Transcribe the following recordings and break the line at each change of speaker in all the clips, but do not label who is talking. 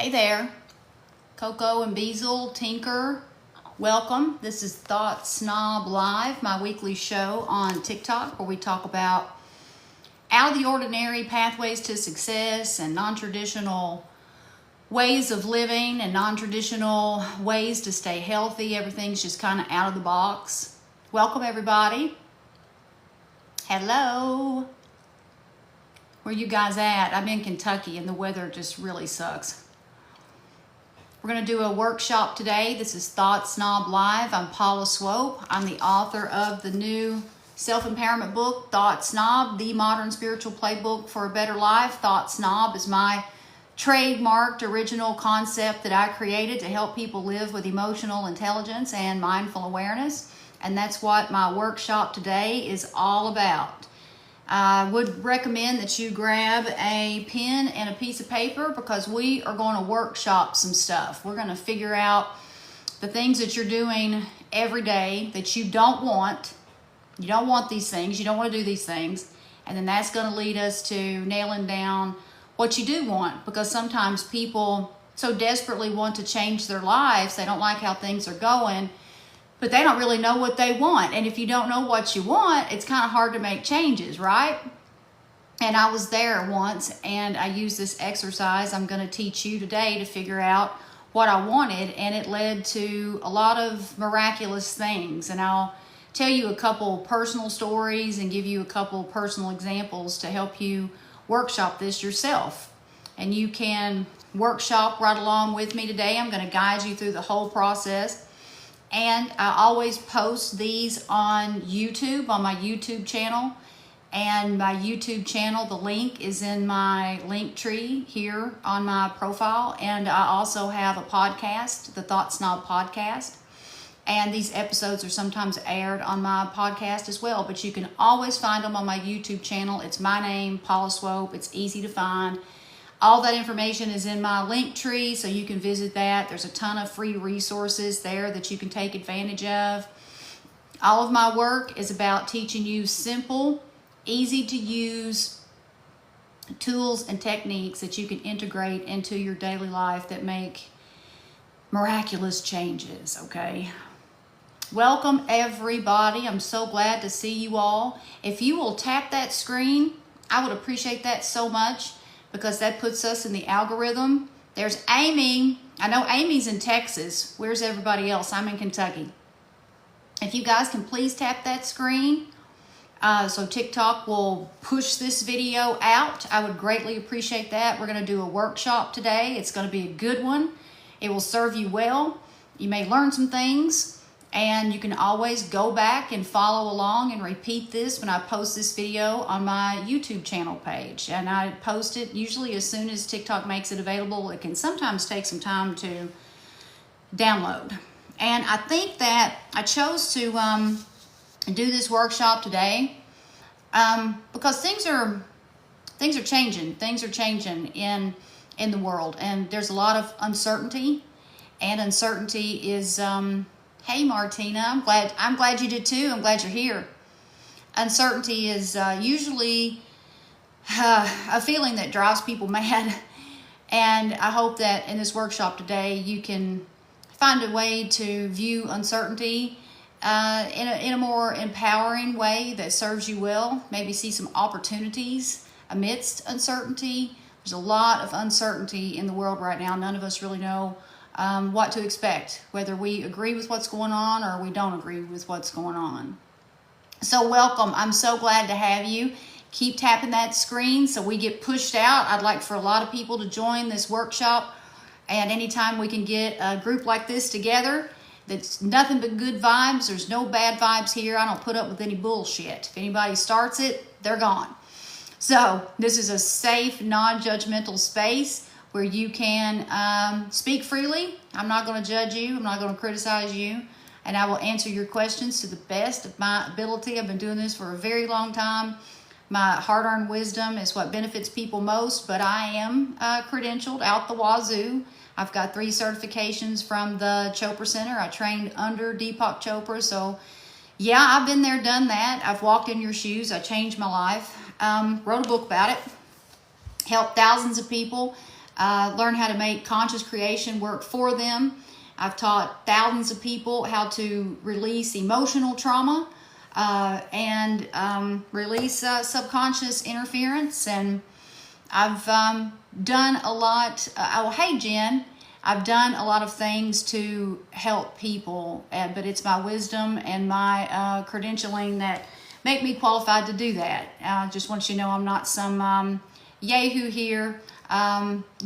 Hey there, Coco and Beazle, Tinker, welcome. This is Thought Snob Live, my weekly show on TikTok where we talk about out of the ordinary pathways to success and non-traditional ways of living and non-traditional ways to stay healthy. Everything's just kind of out of the box. Welcome everybody. Hello. Where you guys at? I'm in Kentucky and the weather just really sucks. We're going to do a workshop today. This is Thought Snob Live. I'm Paula Swope. I'm the author of the new self-empowerment book, Thought Snob, The Modern Spiritual Playbook for a Better Life. Thought Snob is my trademarked original concept that I created to help people live with emotional intelligence and mindful awareness. And that's what my workshop today is all about. I would recommend that you grab a pen and a piece of paper because we are going to workshop some stuff. We're going to figure out the things that you're doing every day that you don't want. You don't want these things. You don't want to do these things. And then that's going to lead us to nailing down what you do want, because sometimes people so desperately want to change their lives. They don't like how things are going, but they don't really know what they want. And if you don't know what you want, it's kind of hard to make changes, right? And I was there once and I used this exercise I'm going to teach you today to figure out what I wanted. And it led to a lot of miraculous things. And I'll tell you a couple personal stories and give you a couple personal examples to help you workshop this yourself. And you can workshop right along with me today. I'm going to guide you through the whole process. And I always post these on YouTube, on my YouTube channel. And my YouTube channel, the link is in my link tree here on my profile. And I also have a podcast, the Thought Snob Podcast. And these episodes are sometimes aired on my podcast as well. But you can always find them on my YouTube channel. It's my name, Paula Swope. It's easy to find. All that information is in my link tree, so you can visit that. There's a ton of free resources there that you can take advantage of. All of my work is about teaching you simple, easy to use tools and techniques that you can integrate into your daily life that make miraculous changes, okay? Welcome everybody. I'm so glad to see you all. If you will tap that screen, I would appreciate that so much, because that puts us in the algorithm. There's Amy. I know Amy's in Texas. Where's everybody else? I'm in Kentucky. If you guys can please tap that screen so TikTok will push this video out, I would greatly appreciate that. We're going to do a workshop today. It's going to be a good one. It will serve you well. You may learn some things. And you can always go back and follow along and repeat this when I post this video on my YouTube channel page. And I post it usually as soon as TikTok makes it available. It can sometimes take some time to download. And I think that I chose to do this workshop today because things are changing. Things are changing in the world. And there's a lot of uncertainty. And uncertainty is... Hey Martina, I'm glad you did too. I'm glad you're here. Uncertainty is usually a feeling that drives people mad. And I hope that in this workshop today, you can find a way to view uncertainty in a more empowering way that serves you well. Maybe see some opportunities amidst uncertainty. There's a lot of uncertainty in the world right now. None of us really know what to expect, whether we agree with what's going on or we don't agree with what's going on. So welcome. I'm so glad to have you. Keep tapping that screen so we get pushed out. I'd like for a lot of people to join this workshop, and anytime we can get a group like this together, that's nothing but good vibes. There's no bad vibes here. I don't put up with any bullshit. If anybody starts it, they're gone. So this is a safe, non-judgmental space where you can speak freely. I'm not going to judge you. I'm not going to criticize you. And I will answer your questions to the best of my ability. I've been doing this for a very long time. My hard-earned wisdom is what benefits people most, but I am credentialed out the wazoo. I've got 3 certifications from the Chopra Center. I trained under Deepak Chopra. So yeah, I've been there, done that. I've walked in your shoes. I changed my life. Wrote a book about it. Helped thousands of people learn how to make conscious creation work for them. I've taught thousands of people how to release emotional trauma and release subconscious interference. And I've done a lot. Oh, hey, Jen. I've done a lot of things to help people, but it's my wisdom and my credentialing that make me qualified to do that. Just want you to know I'm not some yahoo here,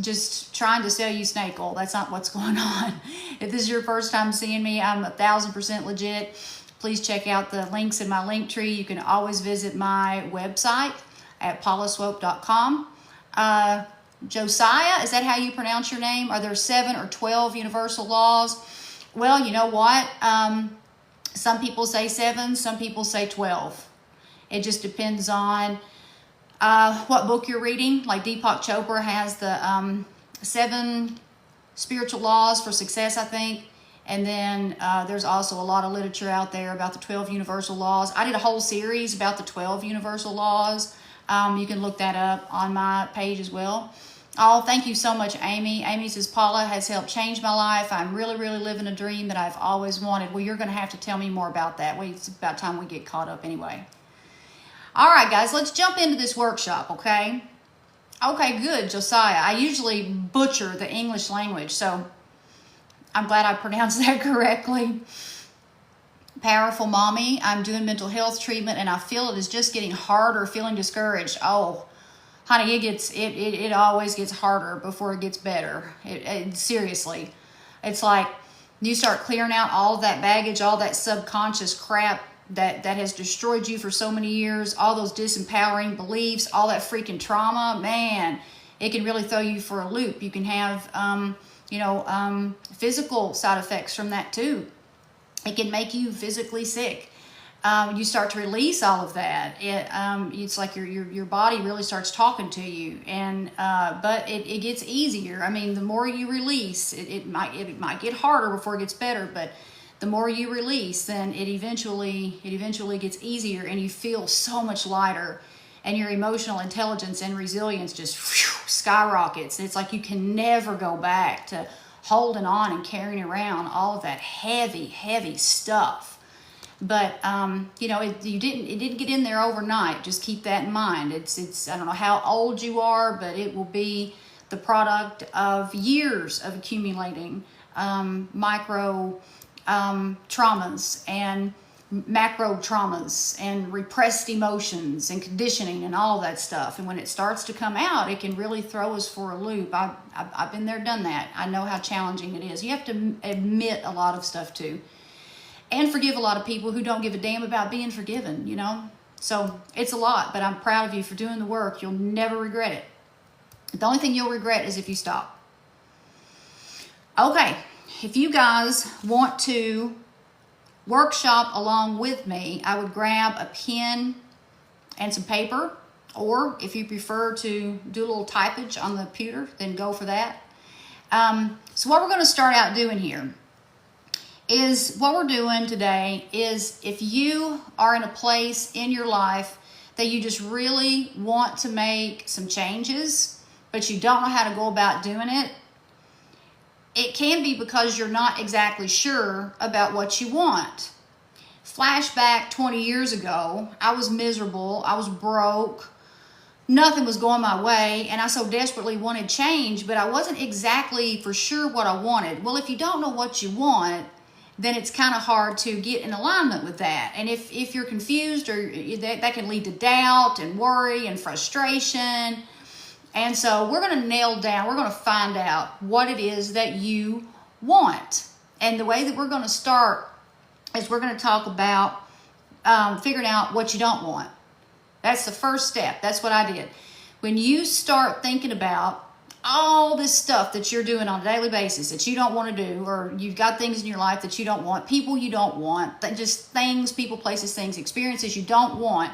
just trying to sell you snake oil. That's not what's going on. If this is your first time seeing me, I'm 1,000% legit. Please check out the links in my link tree. You can always visit my website at paulaswope.com. Josiah, is that how you pronounce your name? Are there 7 or 12 universal laws? Well, you know what? Some people say 7, some people say 12. It just depends on what book you're reading. Like Deepak Chopra has the 7 spiritual laws for success, I think. And then there's also a lot of literature out there about the 12 universal laws. I did a whole series about the 12 universal laws. You can look that up on my page as well. Oh, thank you so much, Amy. Amy says, Paula has helped change my life. I'm really, really living a dream that I've always wanted. Well, you're going to have to tell me more about that. It's about time we get caught up anyway. All right, guys, let's jump into this workshop, okay? Okay, good, Josiah. I usually butcher the English language, so I'm glad I pronounced that correctly. Powerful Mommy, I'm doing mental health treatment, and I feel it is just getting harder, feeling discouraged. Oh, honey, it always gets harder before it gets better. Seriously. It's like you start clearing out all of that baggage, all that subconscious crap that has destroyed you for so many years, all those disempowering beliefs, all that freaking trauma. Man, it can really throw you for a loop. You can have, physical side effects from that too. It can make you physically sick. You start to release all of that. It's like your body really starts talking to you, and but it gets easier. I mean, the more you release, it might get harder before it gets better, but the more you release, then it eventually gets easier, and you feel so much lighter, and your emotional intelligence and resilience just skyrockets. It's like you can never go back to holding on and carrying around all of that heavy stuff. But it didn't get in there overnight. Just keep that in mind. It's I don't know how old you are, but it will be the product of years of accumulating micro traumas and macro traumas and repressed emotions and conditioning and all of that stuff. And when it starts to come out, it can really throw us for a loop. I've been there, done that. I know how challenging it is. You have to admit a lot of stuff too. And forgive a lot of people who don't give a damn about being forgiven, So it's a lot, but I'm proud of you for doing the work. You'll never regret it. The only thing you'll regret is if you stop. Okay, if you guys want to workshop along with me, I would grab a pen and some paper, or if you prefer to do a little typage on the computer, then go for that. So what we're going to start out doing here is what we're doing today is if you are in a place in your life that you just really want to make some changes, but you don't know how to go about doing it, it can be because you're not exactly sure about what you want. Flashback 20 years ago, I was miserable, I was broke, nothing was going my way, and I so desperately wanted change, but I wasn't exactly for sure what I wanted. Well, if you don't know what you want, then it's kind of hard to get in alignment with that. And if you're confused, or that can lead to doubt and worry and frustration. And so we're going to nail down, we're going to find out what it is that you want. And the way that we're going to start is we're going to talk about figuring out what you don't want. That's the first step. That's what I did. When you start thinking about all this stuff that you're doing on a daily basis that you don't want to do, or you've got things in your life that you don't want, people you don't want, just things, people, places, things, experiences you don't want,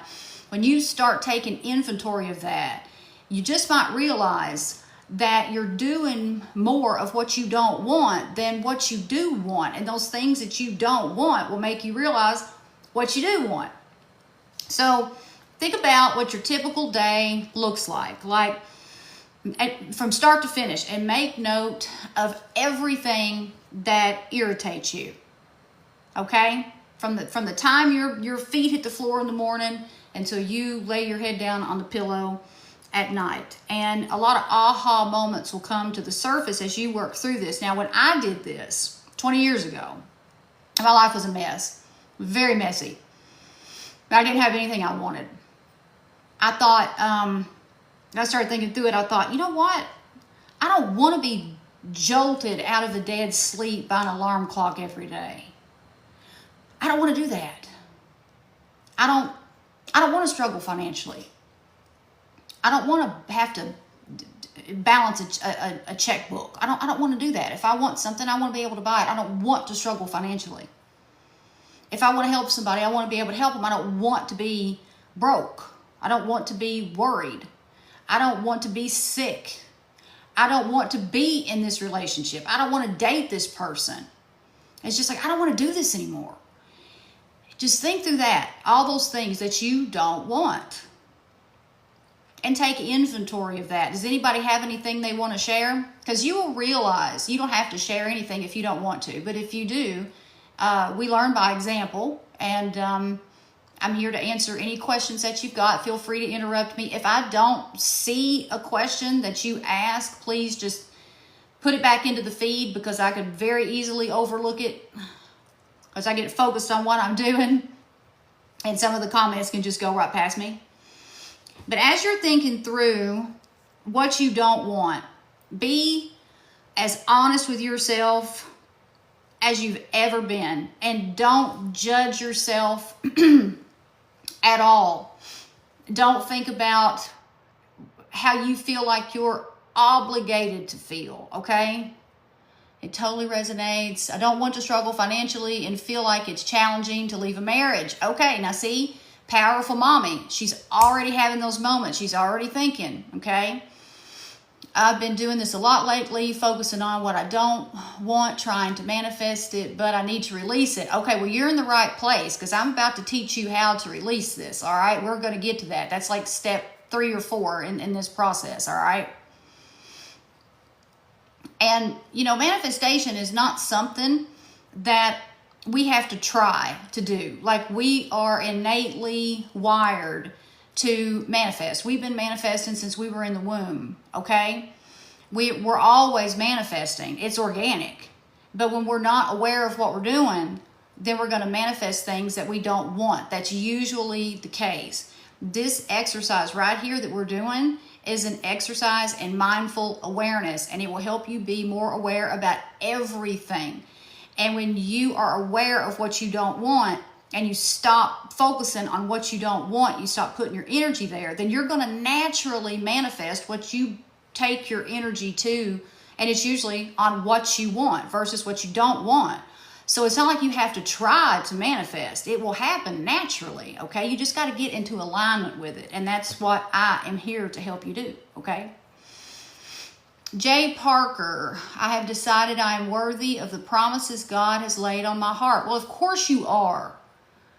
when you start taking inventory of that, you just might realize that you're doing more of what you don't want than what you do want. And those things that you don't want will make you realize what you do want. So think about what your typical day looks like. Like, from start to finish, and make note of everything that irritates you. Okay? From the time your feet hit the floor in the morning until you lay your head down on the pillow at night. And a lot of aha moments will come to the surface as you work through this. Now, when I did this 20 years ago, my life was a mess. Very messy. I didn't have anything I wanted. I thought, I started thinking through it. I thought, you know what? I don't want to be jolted out of a dead sleep by an alarm clock every day. I don't want to do that. I don't want to struggle financially. I don't want to have to balance a checkbook. I don't want to do that. If I want something, I want to be able to buy it. I don't want to struggle financially. If I want to help somebody, I want to be able to help them. I don't want to be broke. I don't want to be worried. I don't want to be sick. I don't want to be in this relationship. I don't want to date this person. It's just like, I don't want to do this anymore. Just think through that. All those things that you don't want. And take inventory of that. Does anybody have anything they want to share? Because you will realize you don't have to share anything if you don't want to. But if you do, we learn by example. And I'm here to answer any questions that you've got. Feel free to interrupt me. If I don't see a question that you ask, please just put it back into the feed, because I could very easily overlook it because I get focused on what I'm doing. And some of the comments can just go right past me. But as you're thinking through what you don't want, be as honest with yourself as you've ever been. And don't judge yourself at all. Don't think about how you feel like you're obligated to feel, okay? It totally resonates. I don't want to struggle financially and feel like it's challenging to leave a marriage. Okay, now see? Powerful mommy. She's already having those moments. She's already thinking, okay? I've been doing this a lot lately, focusing on what I don't want, trying to manifest it, but I need to release it. Okay, well, you're in the right place, because I'm about to teach you how to release this, all right? We're going to get to that. That's like step 3 or 4 in this process, all right? And, you know, manifestation is not something that we have to try to do. Like, we are innately wired to manifest. We've been manifesting since we were in the womb, okay? We're always manifesting. It's organic. But when we're not aware of what we're doing, then we're going to manifest things that we don't want. That's usually the case. This exercise right here that we're doing is an exercise in mindful awareness, and it will help you be more aware about everything. And when you are aware of what you don't want, and you stop focusing on what you don't want, you stop putting your energy there, then you're going to naturally manifest what you take your energy to, and it's usually on what you want versus what you don't want. So it's not like you have to try to manifest. It will happen naturally, okay? You just got to get into alignment with it, and that's what I am here to help you do, okay? Jay Parker, I have decided I am worthy of the promises God has laid on my heart. Well, of course you are.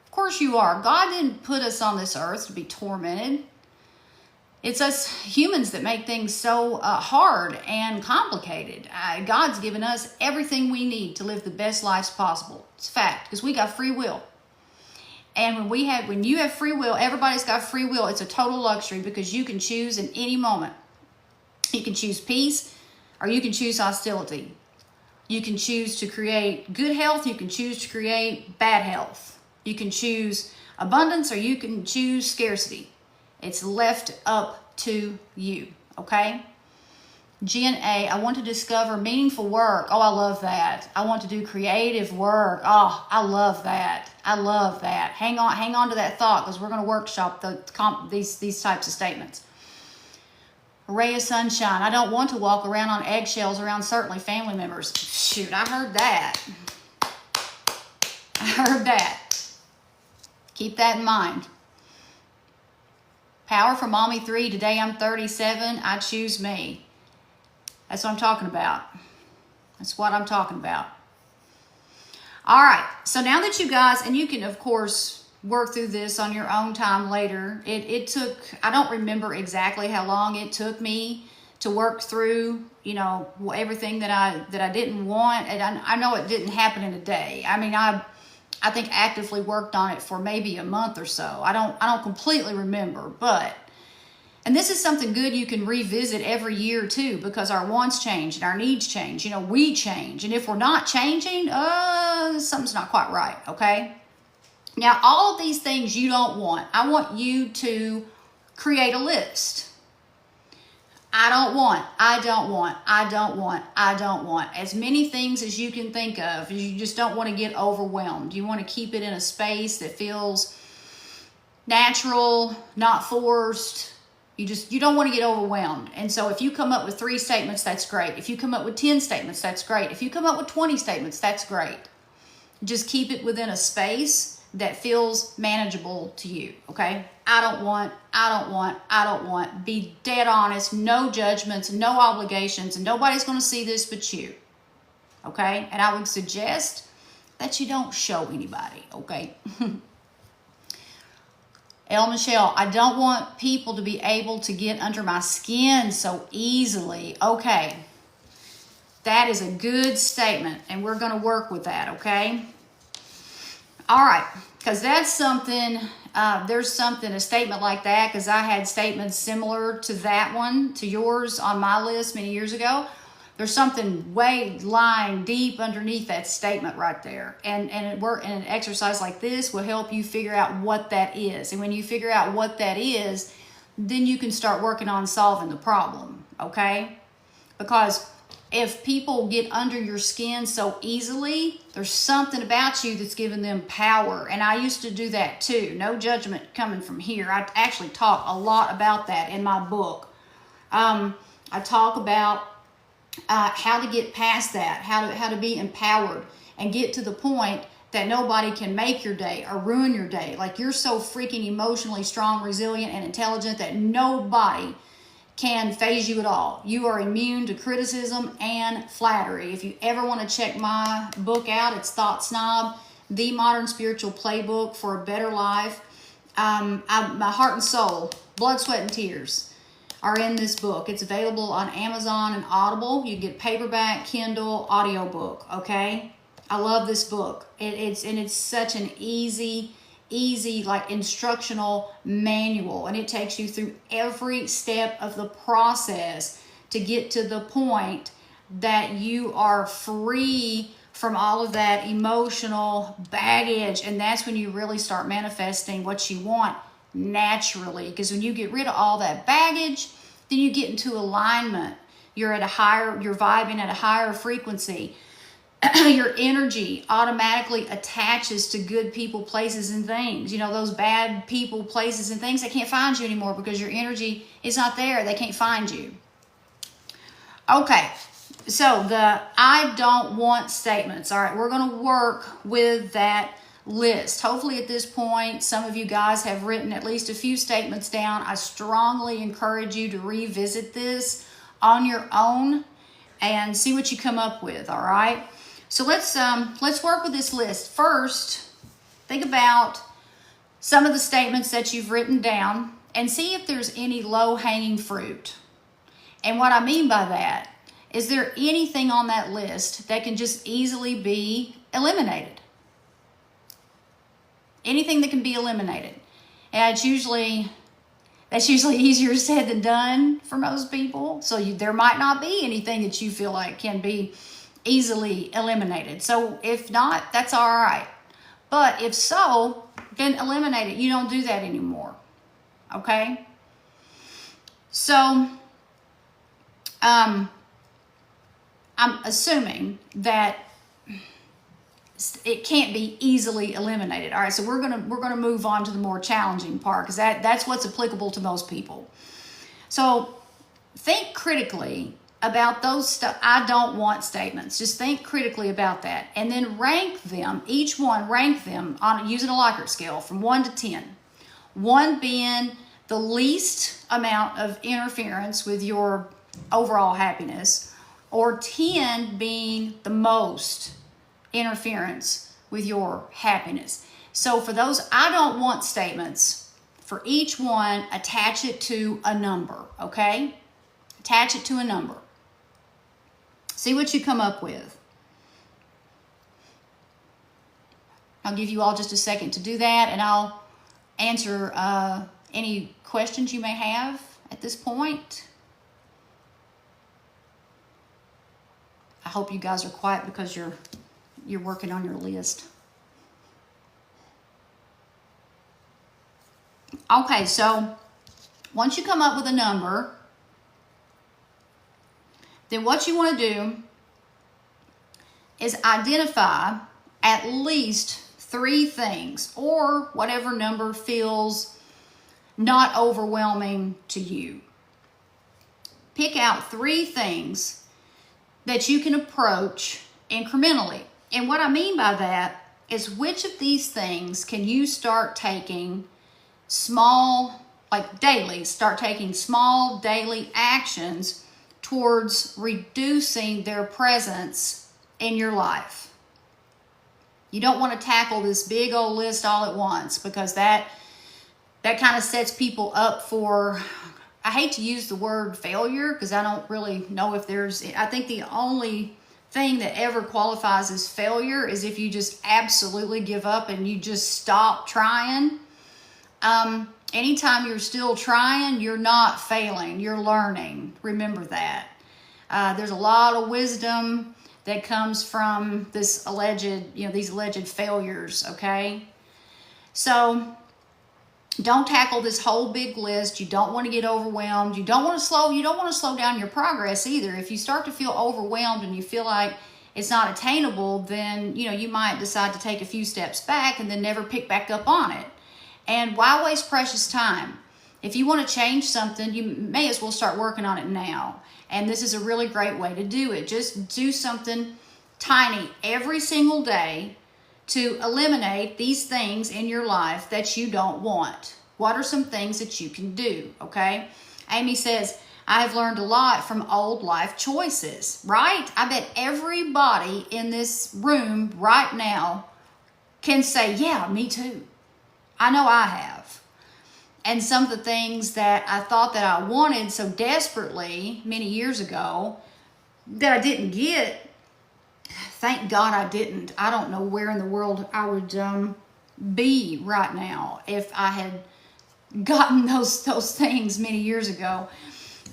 Of course you are. God didn't put us on this earth to be tormented. It's us humans that make things so hard and complicated. God's given us everything we need to live the best lives possible. It's a fact, because we got free will. And when you have free will, everybody's got free will. It's a total luxury, because you can choose in any moment. You can choose peace, or you can choose hostility. You can choose to create good health. You can choose to create bad health. You can choose abundance, or you can choose scarcity. It's left up to you, okay? Jen A, I want to discover meaningful work. Oh, I love that. I want to do creative work. Oh, I love that. I love that. Hang on to that thought, because we're going to workshop these types of statements. A ray of sunshine. I don't want to walk around on eggshells around certainly family members. Shoot, I heard that. I heard that. Keep that in mind. Power for Mommy 3. Today I'm 37. I choose me. That's what I'm talking about. That's what I'm talking about. All right. So now that you guys, and you can, of course, work through this on your own time later. It took, I don't remember exactly how long it took me to work through, you know, everything that I didn't want. And I know it didn't happen in a day. I mean, I think actively worked on it for maybe a month or so. I don't completely remember, but, and this is something good you can revisit every year too, because our wants change and our needs change. You know, we change. And if we're not changing, something's not quite right, okay? Now, all of these things you don't want, I want you to create a list. I don't want, I don't want, I don't want, I don't want. As many things as you can think of. You just don't want to get overwhelmed. You want to keep it in a space that feels natural, not forced. You don't want to get overwhelmed. And so if you come up with 3 statements, that's great. If you come up with 10 statements, that's great. If you come up with 20 statements, that's great. Just keep it within a space that feels manageable to you, okay? I don't want, I don't want, I don't want. Be dead honest, no judgments, no obligations, and nobody's going to see this but you, okay? And I would suggest that you don't show anybody, okay? El Michelle, I don't want people to be able to get under my skin so easily. Okay, that is a good statement, and we're going to work with that, okay? All right, because that's something, there's something, a statement like that, because I had statements similar to that one, to yours on my list many years ago. There's something way lying deep underneath that statement right there. And an exercise like this will help you figure out what that is. And when you figure out what that is, then you can start working on solving the problem, okay? Because if people get under your skin so easily, there's something about you that's giving them power. And I used to do that too. No judgment coming from here. I actually talk a lot about that in my book. I talk about how to get past that, how to be empowered and get to the point that nobody can make your day or ruin your day. Like, you're so freaking emotionally strong, resilient, and intelligent that nobody can phase you at all. You are immune to criticism and flattery. If you ever want to check my book out, it's Thought Snob, The Modern Spiritual Playbook for a Better Life. My heart and soul, blood, sweat, and tears are in this book. It's available on Amazon and Audible. You get paperback, Kindle, audiobook, okay? I love this book. It's such an easy like instructional manual, and it takes you through every step of the process to get to the point that you are free from all of that emotional baggage. And that's when you really start manifesting what you want naturally, because when you get rid of all that baggage, then you get into alignment. You're vibing at a higher frequency. Your energy automatically attaches to good people, places, and things. You know, those bad people, places, and things, they can't find you anymore because your energy is not there. They can't find you. Okay, so the I don't want statements. All right, we're going to work with that list. Hopefully at this point, some of you guys have written at least a few statements down. I strongly encourage you to revisit this on your own and see what you come up with, all right? So let's work with this list. First, think about some of the statements that you've written down and see if there's any low-hanging fruit. And what I mean by that, is there anything on that list that can just easily be eliminated? Anything that can be eliminated. And that's usually easier said than done for most people. So there might not be anything that you feel like can be easily eliminated. So if not, that's all right. But if so, then eliminate it. You don't do that anymore. Okay? So I'm assuming that it can't be easily eliminated. All right, so we're gonna move on to the more challenging part, because that's what's applicable to most people. So think critically about those I don't want statements. Just think critically about that, and then rank them. Each one, rank them on using a Likert scale from 1 to 10. 1 being the least amount of interference with your overall happiness, or 10 being the most interference with your happiness. So for those I don't want statements, for each one, attach it to a number, okay? Attach it to a number. See what you come up with. I'll give you all just a second to do that, and I'll answer any questions you may have at this point. I hope you guys are quiet because you're working on your list. Okay, so once you come up with a number, then what you want to do is identify at least 3 things, or whatever number feels not overwhelming to you. Pick out 3 things that you can approach incrementally. And what I mean by that is, which of these things can you start taking small, like daily, start taking small daily actions towards reducing their presence in your life. You don't want to tackle this big old list all at once, because that kind of sets people up for, I hate to use the word failure because I don't really know if there's, I think the only thing that ever qualifies as failure is if you just absolutely give up and you just stop trying. Anytime you're still trying, you're not failing, you're learning. Remember that. There's a lot of wisdom that comes from this these alleged failures, okay? So don't tackle this whole big list. You don't want to get overwhelmed. You don't want to slow down your progress either. If you start to feel overwhelmed and you feel like it's not attainable, then you might decide to take a few steps back and then never pick back up on it. And why waste precious time? If you want to change something, you may as well start working on it now. And this is a really great way to do it. Just do something tiny every single day to eliminate these things in your life that you don't want. What are some things that you can do, okay? Amy says, I have learned a lot from old life choices, right? I bet everybody in this room right now can say, yeah, me too. I know I have. And some of the things that I thought that I wanted so desperately many years ago that I didn't get, thank God I didn't. I don't know where in the world I would be right now if I had gotten those things many years ago.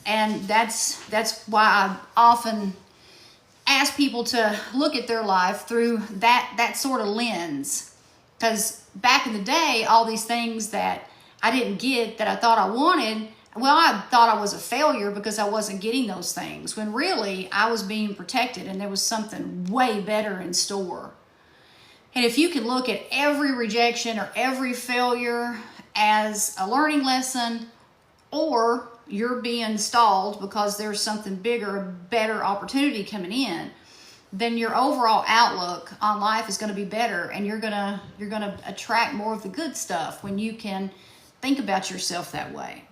And that's why I often ask people to look at their life through that sort of lens. Because back in the day, all these things that I didn't get that I thought I wanted, well, I thought I was a failure because I wasn't getting those things, when really I was being protected and there was something way better in store. And if you can look at every rejection or every failure as a learning lesson, or you're being stalled because there's something bigger, a better opportunity coming in, then your overall outlook on life is going to be better, and you're gonna attract more of the good stuff when you can think about yourself that way.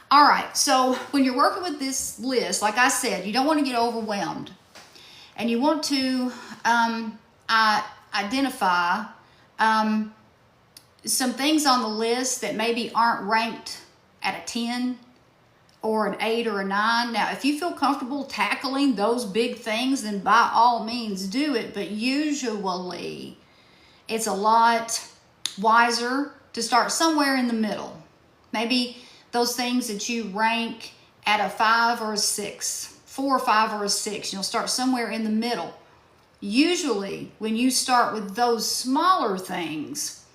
All right, so when you're working with this list, like I said, you don't want to get overwhelmed, and you want to identify some things on the list that maybe aren't ranked at a 10 or an 8 or a 9. Now, if you feel comfortable tackling those big things, then by all means do it. But usually it's a lot wiser to start somewhere in the middle. Maybe those things that you rank at a 5 or a 6, 4 or 5 or a 6, you'll start somewhere in the middle. Usually when you start with those smaller things,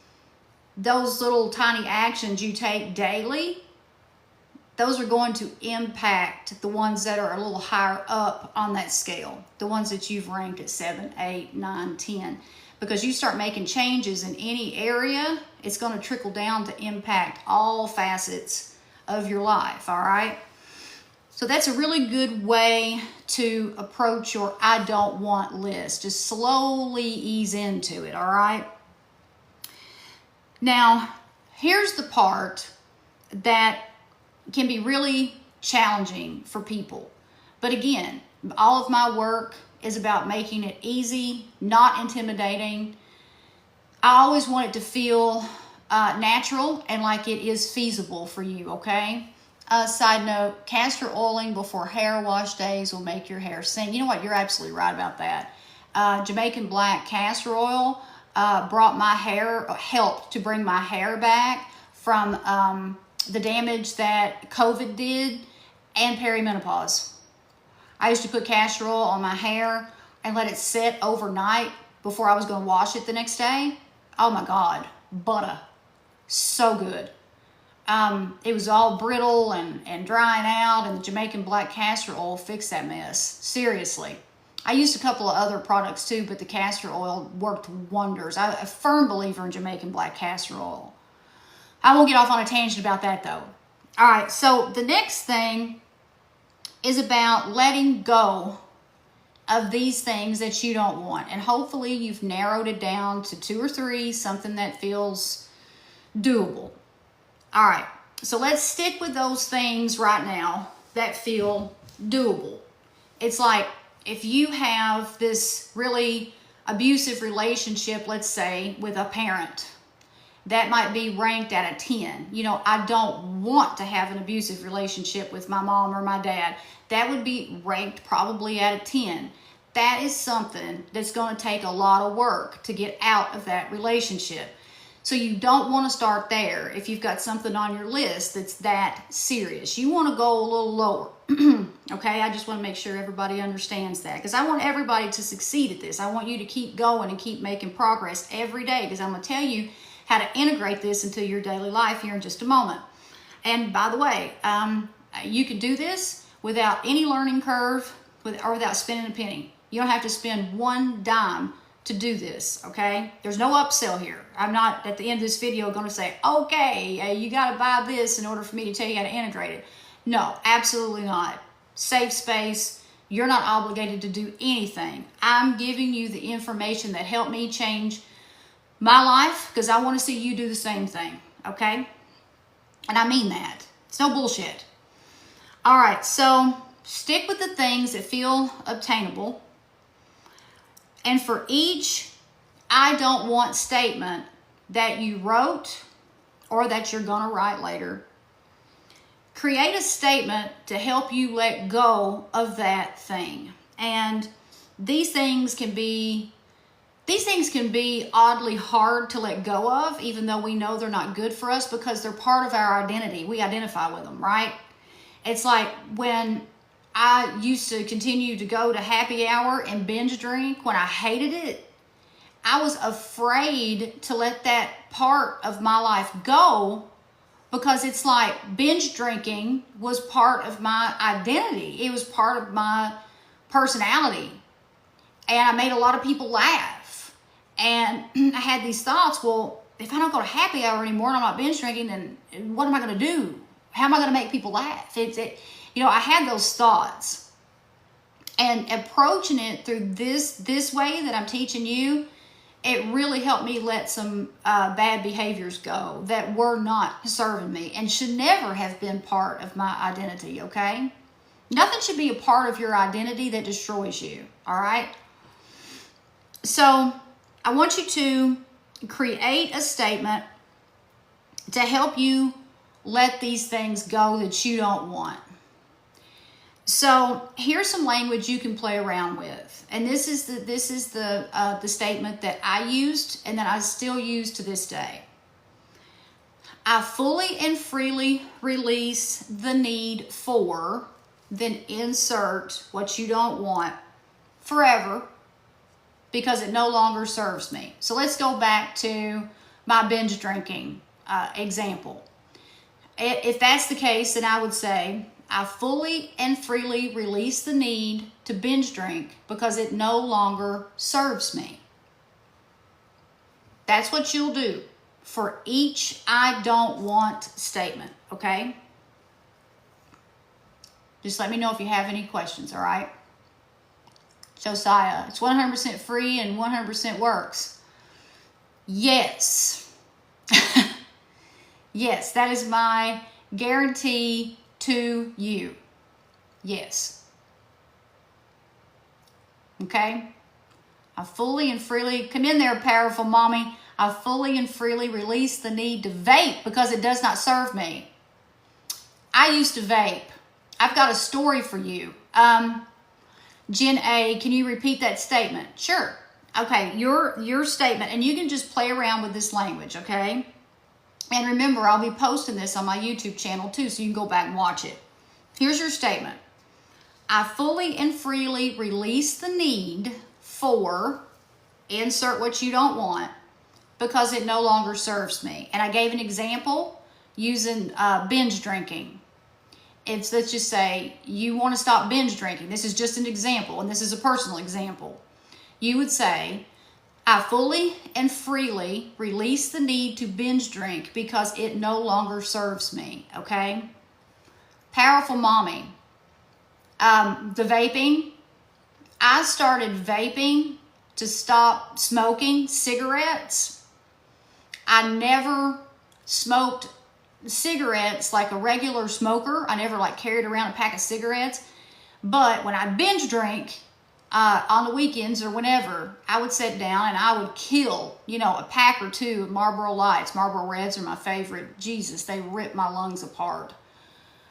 those little tiny actions you take daily, those are going to impact the ones that are a little higher up on that scale, the ones that you've ranked at 7, 8, 9, 10. Because you start making changes in any area, it's going to trickle down to impact all facets of your life, all right? So that's a really good way to approach your I don't want list. Just slowly ease into it, all right? Now, here's the part that can be really challenging for people. But again, all of my work is about making it easy, not intimidating. I always want it to feel natural and like it is feasible for you, okay? Side note, castor oiling before hair wash days will make your hair sing. You know what? You're absolutely right about that. Jamaican black castor oil helped to bring my hair back from the damage that COVID did and perimenopause. I used to put castor oil on my hair and let it sit overnight before I was going to wash it the next day. Oh my God, butter. So good. It was all brittle and drying out, and the Jamaican black castor oil fixed that mess. Seriously. I used a couple of other products too, but the castor oil worked wonders. I'm a firm believer in Jamaican black castor oil. I won't get off on a tangent about that though. All right, so the next thing is about letting go of these things that you don't want. And hopefully you've narrowed it down to 2 or 3, something that feels doable. All right, so let's stick with those things right now that feel doable. It's like if you have this really abusive relationship, let's say, with a parent, that might be ranked at a 10. You know, I don't want to have an abusive relationship with my mom or my dad. That would be ranked probably at a 10. That is something that's going to take a lot of work to get out of that relationship. So you don't want to start there if you've got something on your list that's that serious. You want to go a little lower. Okay, I just want to make sure everybody understands that, because I want everybody to succeed at this. I want you to keep going and keep making progress every day, because I'm going to tell you how to integrate this into your daily life here in just a moment. And by the way, you can do this without any learning curve or without spending a penny. You don't have to spend one dime to do this, okay? There's no upsell here. I'm not at the end of this video going to say, okay, you got to buy this in order for me to tell you how to integrate it. No, absolutely not. Safe space. You're not obligated to do anything. I'm giving you the information that helped me change my life, because I want to see you do the same thing, okay? And I mean that. It's no bullshit. All right, so stick with the things that feel obtainable. And for each I don't want statement that you wrote or that you're going to write later, create a statement to help you let go of that thing. And these things can be oddly hard to let go of, even though we know they're not good for us, because they're part of our identity. We identify with them, right? It's like when I used to continue to go to happy hour and binge drink when I hated it. I was afraid to let that part of my life go, because it's like binge drinking was part of my identity. It was part of my personality. And I made a lot of people laugh. And I had these thoughts, well, if I don't go to happy hour anymore and I'm not binge drinking, then what am I going to do? How am I going to make people laugh? You know, I had those thoughts. And approaching it through this way that I'm teaching you, it really helped me let some bad behaviors go that were not serving me and should never have been part of my identity, okay? Nothing should be a part of your identity that destroys you, all right? So I want you to create a statement to help you let these things go that you don't want. So here's some language you can play around with. And this is the statement that I used and that I still use to this day. I fully and freely release the need for, then insert what you don't want forever, because it no longer serves me. So let's go back to my binge drinking example. If that's the case, then I would say, I fully and freely release the need to binge drink because it no longer serves me. That's what you'll do for each I don't want statement, okay? Just let me know if you have any questions, all right? Josiah, it's 100% free and 100% works. Yes. Yes, that is my guarantee to you. Yes. Okay? I fully and freely, come in there, powerful mommy. I fully and freely release the need to vape because it does not serve me. I used to vape. I've got a story for you. Jen A, can you repeat that statement? Sure. Okay, your statement, and you can just play around with this language, okay? And remember, I'll be posting this on my YouTube channel too, so you can go back and watch it. Here's your statement. I fully and freely release the need for, insert what you don't want, because it no longer serves me. And I gave an example using binge drinking. Let's just say you want to stop binge drinking. This is just an example, and this is a personal example. You would say, I fully and freely release the need to binge drink because it no longer serves me, okay? Powerful Mommy. The vaping. I started vaping to stop smoking cigarettes. I never smoked cigarettes like a regular smoker. I never carried around a pack of cigarettes. But when I binge drink on the weekends or whenever, I would sit down and I would kill, a pack or two of Marlboro Lights. Marlboro Reds are my favorite. Jesus, they rip my lungs apart.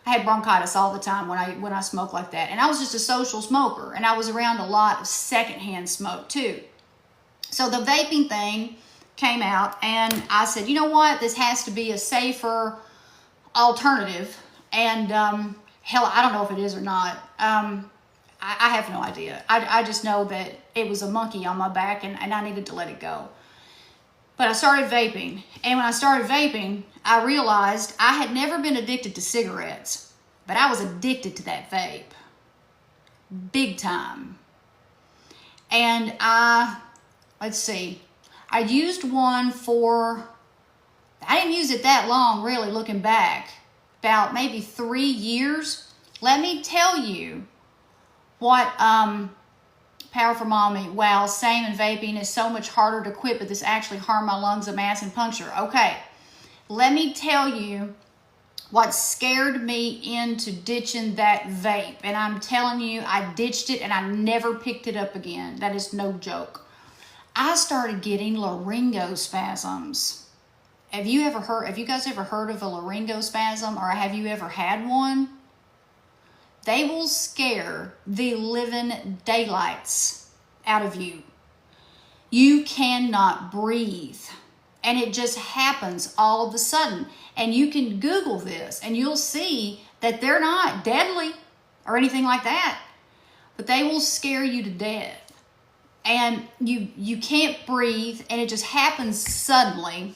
I had bronchitis all the time when I smoked like that. And I was just a social smoker, and I was around a lot of secondhand smoke too. So the vaping thing came out, and I said, you know what? This has to be a safer alternative. And hell, I don't know if it is or not. I have no idea. I just know that it was a monkey on my back, and I needed to let it go. But I started vaping. And when I started vaping, I realized I had never been addicted to cigarettes, but I was addicted to that vape. Big time. And let's see, I used one I didn't use it that long, really, looking back. About maybe 3 years. Let me tell you what, Powerful Mommy, wow, same, and vaping is so much harder to quit, but this actually harmed my lungs, a mass, and puncture. Okay, let me tell you what scared me into ditching that vape. And I'm telling you, I ditched it and I never picked it up again. That is no joke. I started getting laryngospasms. Have you guys ever heard of a laryngospasm, or have you ever had one? They will scare the living daylights out of you. You cannot breathe. And it just happens all of a sudden. And you can Google this and you'll see that they're not deadly or anything like that. But they will scare you to death. And you can't breathe, and it just happens suddenly.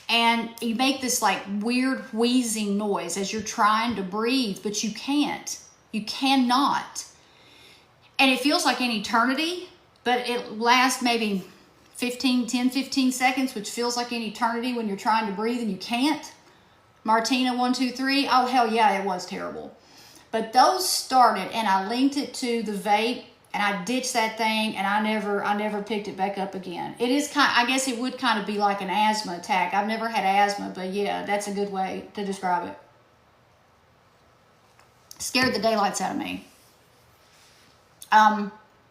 And you make this weird wheezing noise as you're trying to breathe, but you can't. You cannot. And it feels like an eternity, but it lasts maybe 10, 15 seconds, which feels like an eternity when you're trying to breathe and you can't. Martina 123, oh hell yeah, it was terrible. But those started, and I linked it to the vape, and I ditched that thing, and I never picked it back up again. It is I guess it would kind of be like an asthma attack. I've never had asthma, but yeah, that's a good way to describe it. Scared the daylights out of me.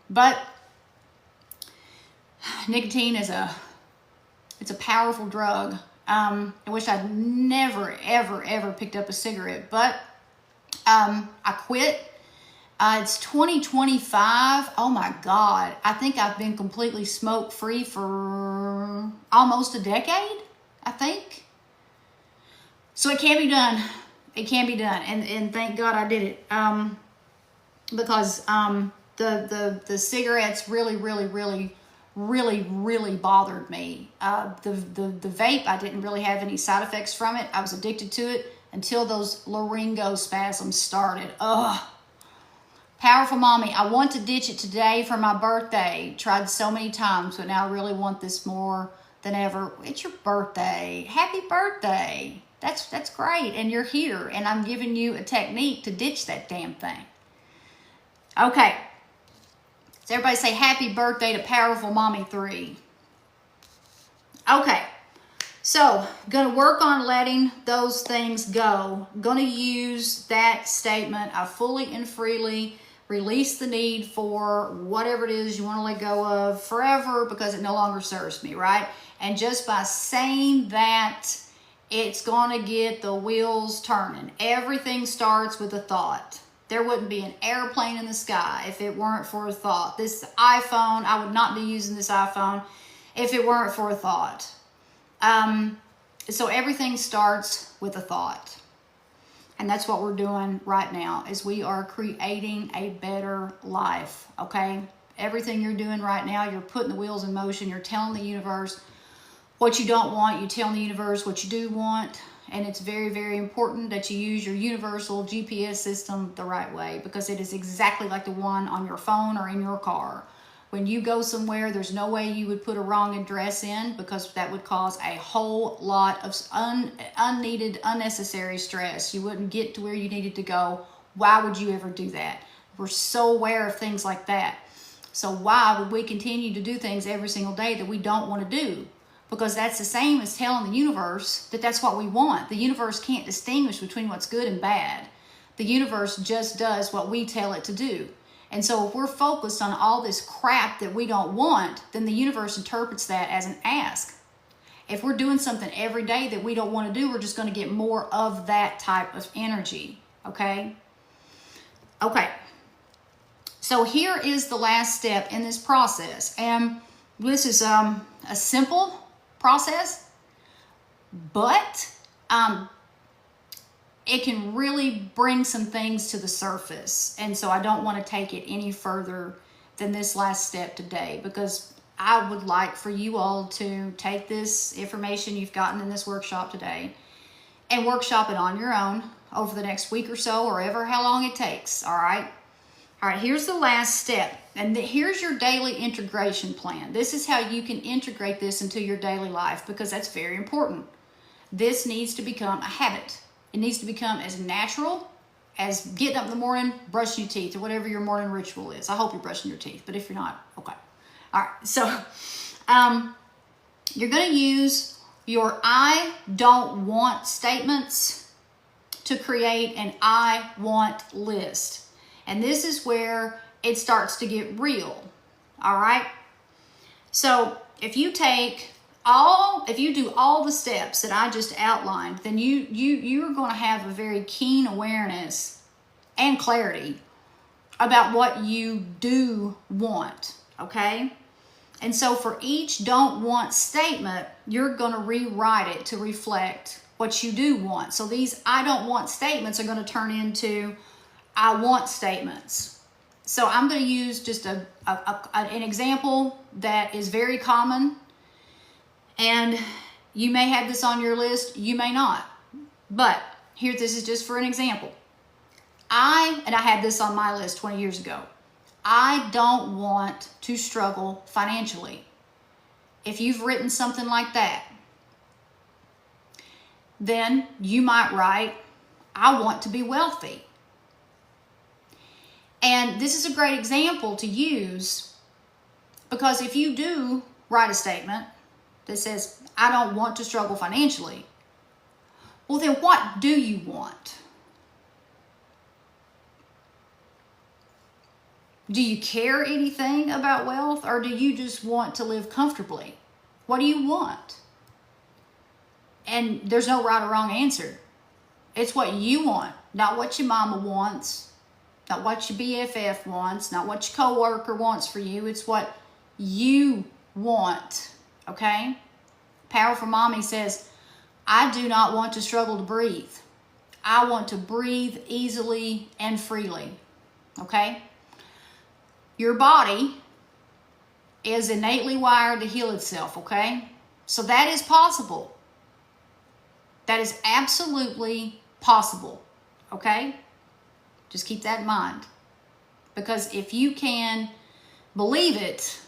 But nicotine is a powerful drug. I wish I'd never, ever picked up a cigarette, but I quit. It's 2025. Oh my God. I think I've been completely smoke free for almost a decade, I think. So it can be done. It can be done. And thank God I did it. Because the cigarettes really bothered me. The vape, I didn't really have any side effects from it. I was addicted to it until those laryngospasms started. Ugh. Powerful Mommy, I want to ditch it today for my birthday. Tried so many times, but now I really want this more than ever. It's your birthday. Happy birthday. That's great. And you're here, and I'm giving you a technique to ditch that damn thing. Okay. So everybody say happy birthday to Powerful Mommy 3. Okay. So, going to work on letting those things go. Going to use that statement, I fully and freely release the need for whatever it is you want to let go of forever because it no longer serves me, right? And just by saying that, it's going to get the wheels turning. Everything starts with a thought. There wouldn't be an airplane in the sky if it weren't for a thought. This iPhone, I would not be using this iPhone if it weren't for a thought. So everything starts with a thought. And that's what we're doing right now, is we are creating a better life, okay? Everything you're doing right now, you're putting the wheels in motion. You're telling the universe what you don't want. You're telling the universe what you do want. And it's very, very important that you use your universal GPS system the right way, because it is exactly like the one on your phone or in your car. When you go somewhere, there's no way you would put a wrong address in, because that would cause a whole lot of unneeded, unnecessary stress. You wouldn't get to where you needed to go. Why would you ever do that? We're so aware of things like that. So why would we continue to do things every single day that we don't want to do? Because that's the same as telling the universe that that's what we want. The universe can't distinguish between what's good and bad. The universe just does what we tell it to do. And so if we're focused on all this crap that we don't want, then the universe interprets that as an ask. If we're doing something every day that we don't want to do, we're just going to get more of that type of energy, okay? Okay. So here is the last step in this process. And this is a simple process, but it can really bring some things to the surface. And so I don't want to take it any further than this last step today, because I would like for you all to take this information you've gotten in this workshop today and workshop it on your own over the next week or so, or ever how long it takes. All right. All right, here's the last step, and here's your daily integration plan. This is how you can integrate this into your daily life, because that's very important. This needs to become a habit. It needs to become as natural as getting up in the morning, brushing your teeth, or whatever your morning ritual is. I hope you're brushing your teeth, but if you're not, okay. All right, so you're going to use your I don't want statements to create an I want list. And this is where it starts to get real, all right? So if you do all the steps that I just outlined, then you're going to have a very keen awareness and clarity about what you do want, okay? And so for each don't want statement, you're going to rewrite it to reflect what you do want. So these I don't want statements are going to turn into I want statements. So I'm going to use just an example that is very common. And you may have this on your list, you may not. But here, this is just for an example. I had this on my list 20 years ago. I don't want to struggle financially. If you've written something like that, then you might write, I want to be wealthy. And this is a great example to use, because if you do write a statement that says, I don't want to struggle financially, well, then what do you want? Do you care anything about wealth, or do you just want to live comfortably? What do you want? And there's no right or wrong answer. It's what you want, not what your mama wants. Not what your BFF wants, not what your coworker wants for you. It's what you want, okay? Powerful Mommy says, I do not want to struggle to breathe. I want to breathe easily and freely, okay? Your body is innately wired to heal itself, okay? So that is possible. That is absolutely possible, okay? Just keep that in mind, because if you can believe it,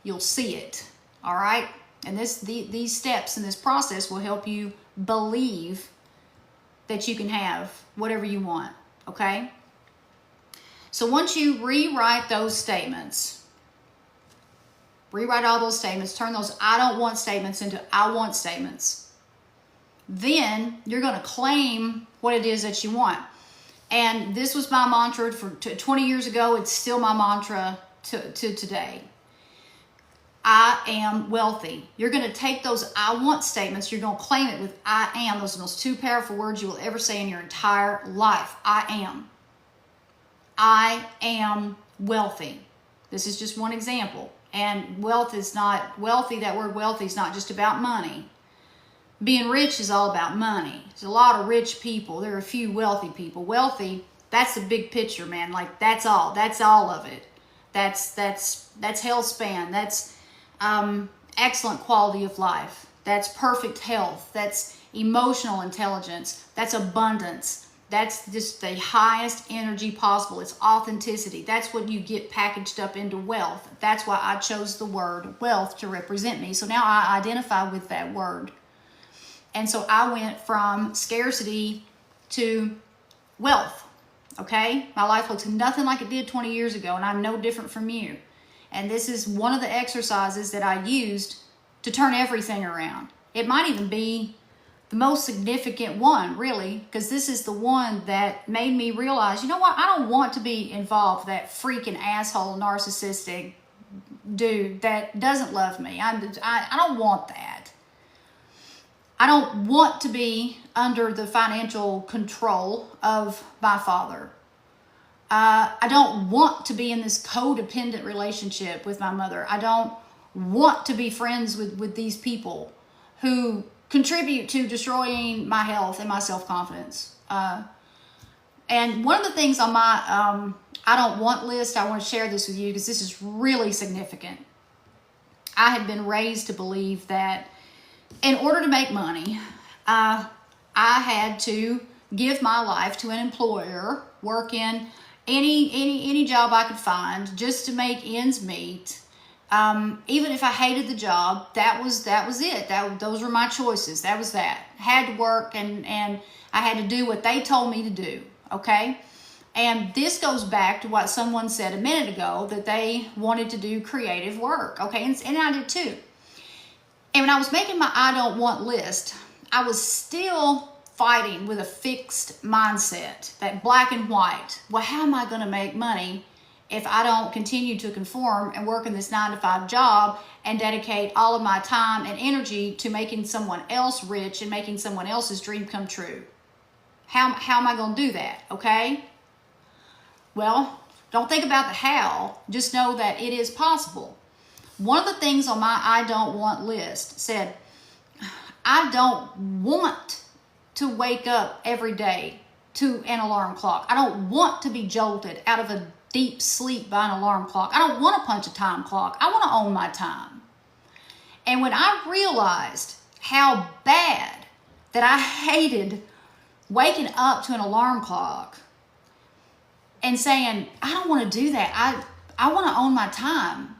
you'll see it, all right? And these steps in this process will help you believe that you can have whatever you want, okay? So once you rewrite those statements, rewrite all those statements, turn those I don't want statements into I want statements, then you're going to claim what it is that you want. And this was my mantra for 20 years ago. It's still my mantra to today. I am wealthy. You're going to take those I want statements, you're going to claim it with I am. Those are the most two powerful words you will ever say in your entire life. I am. I am wealthy. This is just one example. And wealth is not wealthy. That word wealthy is not just about money. Being rich is all about money. There's a lot of rich people. There are a few wealthy people. Wealthy, that's the big picture, man. Like that's all. That's all of it. That's health span. That's excellent quality of life. That's perfect health. That's emotional intelligence. That's abundance. That's just the highest energy possible. It's authenticity. That's what you get packaged up into wealth. That's why I chose the word wealth to represent me. So now I identify with that word. And so I went from scarcity to wealth. Okay? My life looks nothing like it did 20 years ago, and I'm no different from you. And this is one of the exercises that I used to turn everything around. It might even be the most significant one, really, because this is the one that made me realize, you know what? I don't want to be involved with that freaking asshole narcissistic dude that doesn't love me. I don't want that. I don't want to be under the financial control of my father. I don't want to be in this codependent relationship with my mother. I don't want to be friends with these people who contribute to destroying my health and my self-confidence. And one of the things on my I don't want list, I want to share this with you because this is really significant. I had been raised to believe that in order to make money, I had to give my life to an employer, work in any job I could find just to make ends meet. Even if I hated the job, that was it. Those were my choices. That was that. Had to work and I had to do what they told me to do. Okay. And this goes back to what someone said a minute ago, that they wanted to do creative work. Okay. And I did too. And when I was making my I don't want list, I was still fighting with a fixed mindset, that black and white. Well, how am I going to make money if I don't continue to conform and work in this 9-to-5 job and dedicate all of my time and energy to making someone else rich and making someone else's dream come true? How am I going to do that? Okay? Well, don't think about the how. Just know that it is possible. One of the things on my I don't want list said, I don't want to wake up every day to an alarm clock. I don't want to be jolted out of a deep sleep by an alarm clock. I don't want to punch a time clock. I want to own my time. And when I realized how bad that I hated waking up to an alarm clock and saying, I don't want to do that. I want to own my time.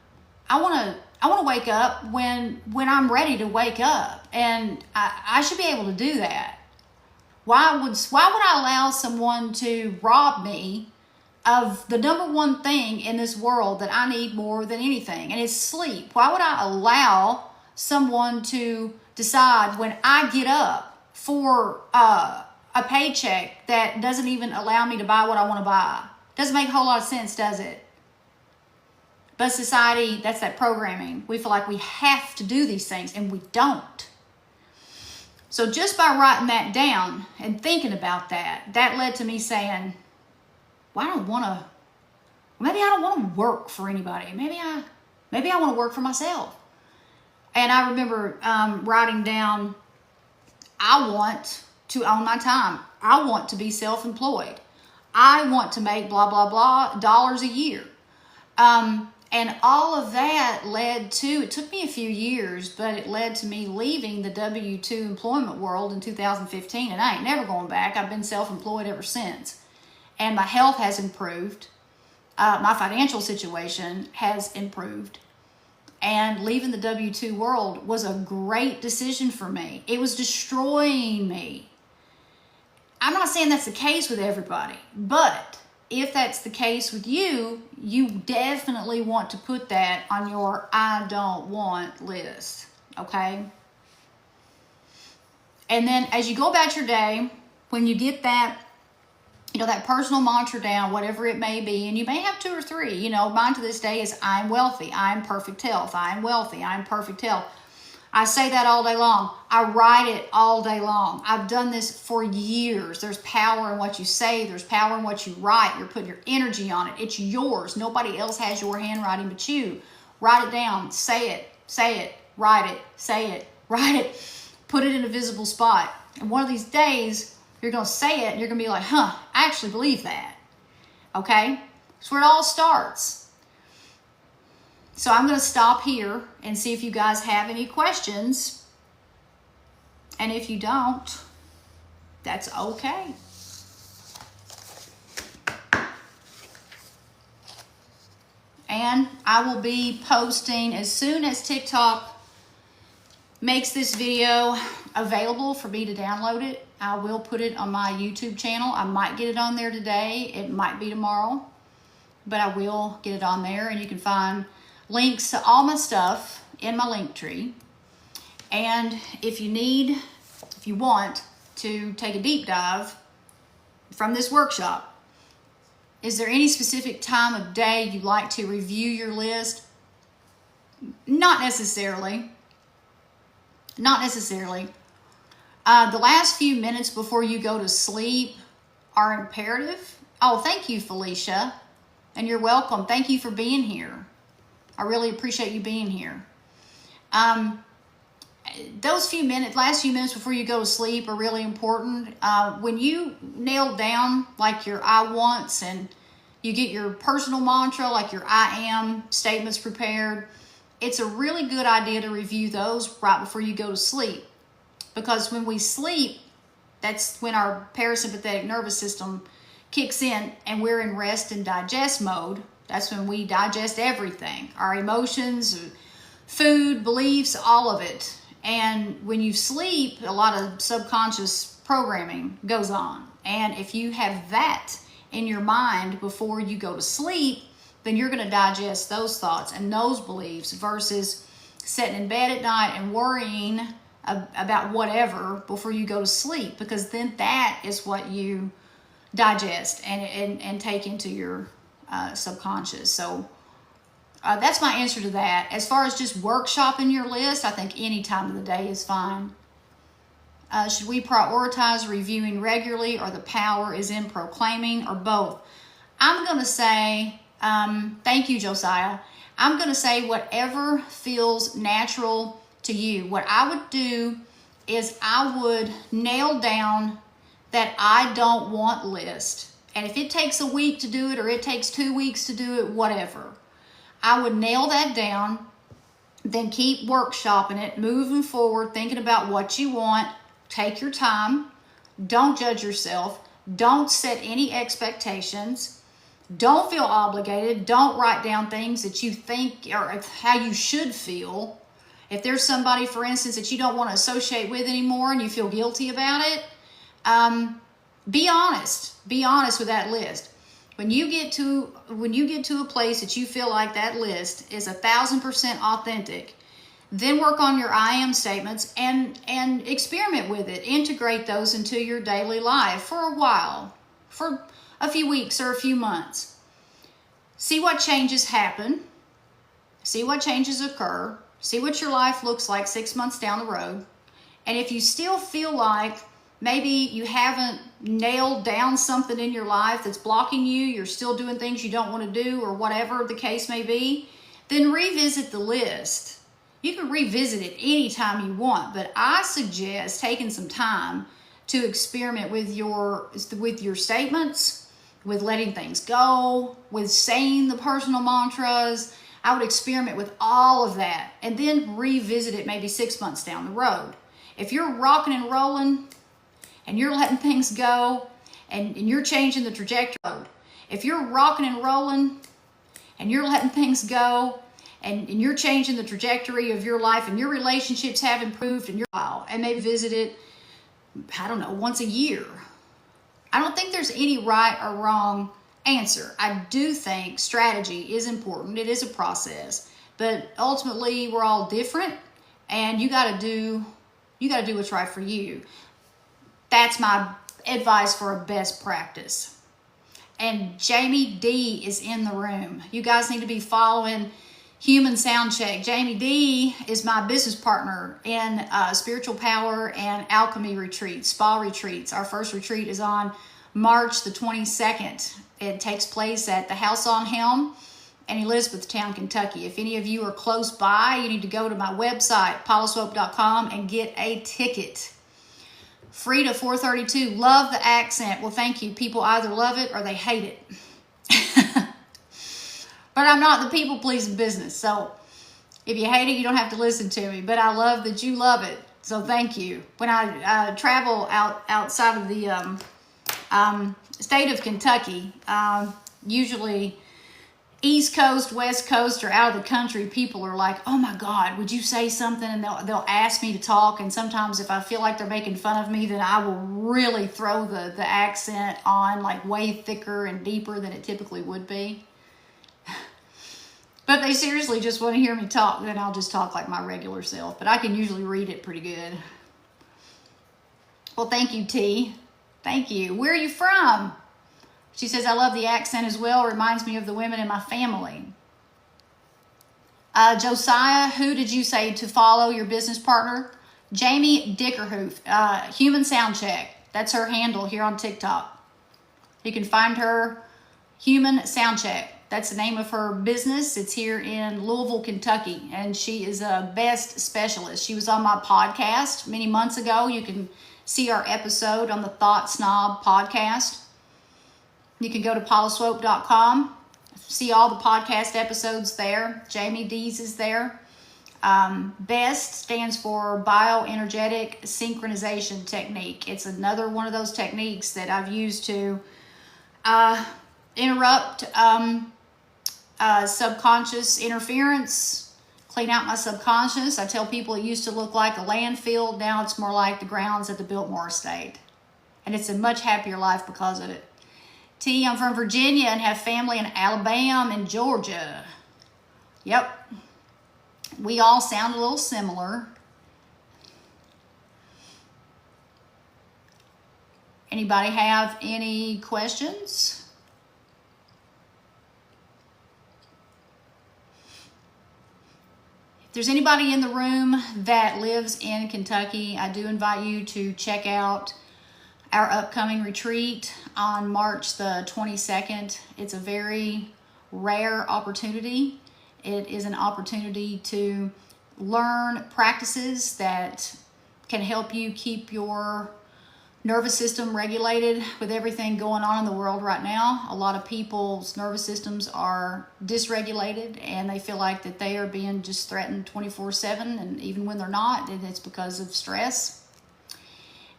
I want to wake up when I'm ready to wake up, and I should be able to do that. Why would I allow someone to rob me of the number one thing in this world that I need more than anything, and it's sleep? Why would I allow someone to decide when I get up for a paycheck that doesn't even allow me to buy what I want to buy? Doesn't make a whole lot of sense, does it? But society, that's that programming. We feel like we have to do these things, and we don't. So just by writing that down and thinking about that led to me saying, well, maybe I don't want to work for anybody. Maybe I want to work for myself. And I remember writing down, I want to own my time. I want to be self-employed. I want to make blah, blah, blah dollars a year. And all of that led to, it took me a few years, but it led to me leaving the W-2 employment world in 2015. And I ain't never going back. I've been self-employed ever since. And my health has improved. My financial situation has improved. And leaving the W-2 world was a great decision for me. It was destroying me. I'm not saying that's the case with everybody, but if that's the case with you, you definitely want to put that on your I don't want list, okay? And then as you go about your day, when you get that that personal mantra down, whatever it may be, and you may have 2 or 3. Mine to this day is I'm wealthy, I'm perfect health, I'm wealthy, I'm perfect health. I say that all day long. I write it all day long. I've done this for years. There's power in what you say. There's power in what you write. You're putting your energy on it. It's yours. Nobody else has your handwriting but you. Write it down. Say it, write it, say it, write it. Put it in a visible spot. And one of these days, you're going to say it and you're going to be like, I actually believe that. Okay? That's where it all starts. So I'm going to stop here and see if you guys have any questions. And if you don't, that's okay. And I will be posting as soon as TikTok makes this video available for me to download it. I will put it on my YouTube channel. I might get it on there today. It might be tomorrow. But I will get it on there, and you can find links to all my stuff in my link tree. And if you want to take a deep dive from this workshop, is there any specific time of day you'd like to review your list? Not necessarily. Not necessarily. The last few minutes before you go to sleep are imperative. Oh, thank you, Felicia. And you're welcome. Thank you for being here. I really appreciate you being here. Those last few minutes before you go to sleep are really important. When you nail down like your I wants and you get your personal mantra, like your I am statements prepared, it's a really good idea to review those right before you go to sleep. Because when we sleep, that's when our parasympathetic nervous system kicks in and we're in rest and digest mode. That's when we digest everything, our emotions, food, beliefs, all of it. And when you sleep, a lot of subconscious programming goes on. And if you have that in your mind before you go to sleep, then you're going to digest those thoughts and those beliefs versus sitting in bed at night and worrying about whatever before you go to sleep, because then that is what you digest and take into your subconscious. So that's my answer to that. As far as just workshopping your list, I think any time of the day is fine. Should we prioritize reviewing regularly, or the power is in proclaiming, or both? I'm going to say, thank you, Josiah. I'm going to say whatever feels natural to you. What I would do is I would nail down that I don't want list. And if it takes a week to do it, or it takes 2 weeks to do it, whatever, I would nail that down, then keep workshopping it, moving forward, thinking about what you want. Take your time. Don't judge yourself. Don't set any expectations. Don't feel obligated. Don't write down things that you think or how you should feel. If there's somebody, for instance, that you don't want to associate with anymore and you feel guilty about it, be honest. Be honest with that list. When you get to a place that you feel like that list is 1,000% authentic, then work on your I am statements and experiment with it. Integrate those into your daily life for a while, for a few weeks or a few months. See what changes happen. See what changes occur. See what your life looks like 6 months down the road. And if you still feel like maybe you haven't nailed down something in your life that's blocking you, you're still doing things you don't want to do, or whatever the case may be, then revisit the list. You can revisit it anytime you want, but I suggest taking some time to experiment with your statements, with letting things go, with saying the personal mantras. I would experiment with all of that and then revisit it maybe 6 months down the road. If you're rocking and rolling and you're letting things go and you're changing the trajectory, if you're rocking and rolling and you're letting things go and you're changing the trajectory of your life and your relationships have improved and maybe visit it, I don't know, once a year. I don't think there's any right or wrong answer. I do think strategy is important. It is a process, but ultimately we're all different, and you got to do what's right for you. That's my advice for a best practice. And Jamie D is in the room. You guys need to be following Human Sound Check. Jamie D is my business partner in Spiritual Power and Alchemy retreats, spa retreats. Our first retreat is on March the 22nd. It takes place at the House on Helm in Elizabethtown, Kentucky. If any of you are close by, you need to go to my website, paulaswope.com, and get a ticket. Frida 432, love the accent. Well, thank you. People either love it or they hate it. But I'm not the people-pleasing business. So if you hate it, you don't have to listen to me. But I love that you love it. So thank you. When I travel outside of the state of Kentucky, usually East Coast, West Coast, or out of the country, people are like, oh my God, would you say something? And they'll ask me to talk. And sometimes if I feel like they're making fun of me, then I will really throw the accent on like way thicker and deeper than it typically would be. But if they seriously just want to hear me talk, then I'll just talk like my regular self. But I can usually read it pretty good. Well, thank you, T. Thank you. Where are you from? She says, I love the accent as well. Reminds me of the women in my family. Josiah, who did you say to follow your business partner? Jamie Dickerhoof, Human Sound Check. That's her handle here on TikTok. You can find her, Human Sound Check. That's the name of her business. It's here in Louisville, Kentucky, and she is a best specialist. She was on my podcast many months ago. You can see our episode on the Thought Snob podcast. You can go to paulaswope.com, see all the podcast episodes there. Jamie D's is there. BEST stands for Bioenergetic Synchronization Technique. It's another one of those techniques that I've used to interrupt subconscious interference, clean out my subconscious. I tell people it used to look like a landfill. Now it's more like the grounds at the Biltmore Estate. And it's a much happier life because of it. T, I'm from Virginia and have family in Alabama and Georgia. Yep. We all sound a little similar. Anybody have any questions? If there's anybody in the room that lives in Kentucky, I do invite you to check out our upcoming retreat on March the 22nd. It's a very rare opportunity. It is an opportunity to learn practices that can help you keep your nervous system regulated with everything going on in the world right now. A lot of people's nervous systems are dysregulated and they feel like that they are being just threatened 24/7, and even when they're not, and it's because of stress.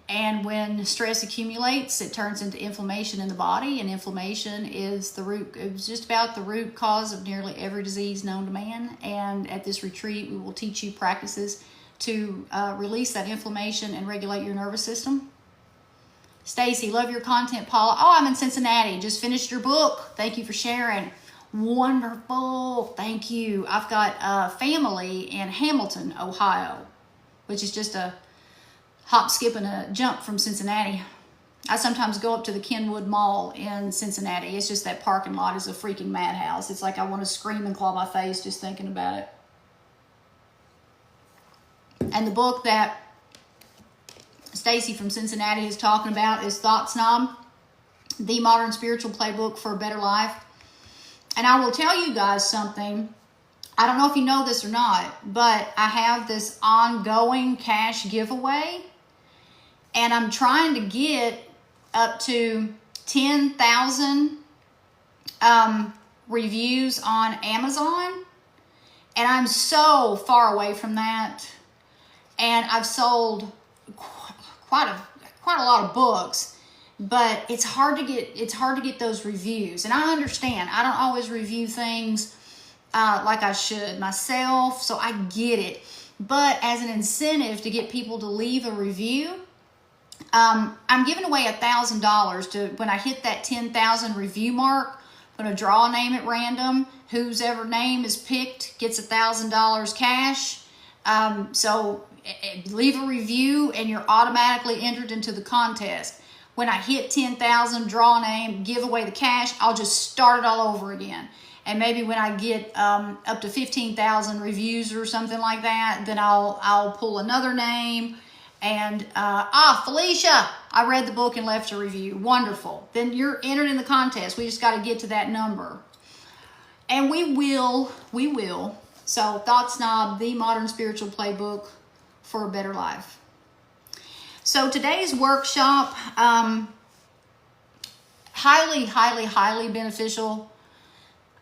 And when stress accumulates, it turns into inflammation in the body, and inflammation is it's just about the root cause of nearly every disease known to man. And at this retreat, we will teach you practices to release that inflammation and regulate your nervous system. Stacy, love your content, Paula. Oh, I'm in Cincinnati. Just finished your book. Thank you for sharing. Wonderful. Thank you. I've got a family in Hamilton, Ohio, which is just a hop, skip, and a jump from Cincinnati. I sometimes go up to the Kenwood Mall in Cincinnati. It's just that parking lot is a freaking madhouse. It's like I want to scream and claw my face just thinking about it. And the book that Stacy from Cincinnati is talking about is Thought Snob, the Modern Spiritual Playbook for a Better Life. And I will tell you guys something. I don't know if you know this or not, but I have this ongoing cash giveaway. And I'm trying to get up to 10,000 reviews on Amazon. And I'm so far away from that. And I've sold quite a lot of books, but it's hard to get those reviews. And I understand I don't always review things like I should myself, so I get it. But as an incentive to get people to leave a review, I'm giving away $1,000 to when I hit that 10,000 review mark. I'm gonna draw a name at random. Whose ever name is picked gets $1,000 cash. So leave a review and you're automatically entered into the contest. when I hit 10,000, draw a name, give away the cash, I'll just start it all over again. And maybe when I get up to 15,000 reviews or something like that, then I'll pull another name. And Felicia, I read the book and left a review. Wonderful. Then you're entered in the contest. We just got to get to that number. And we will. So Thought Snob, the Modern Spiritual Playbook for a Better Life. So today's workshop, highly beneficial.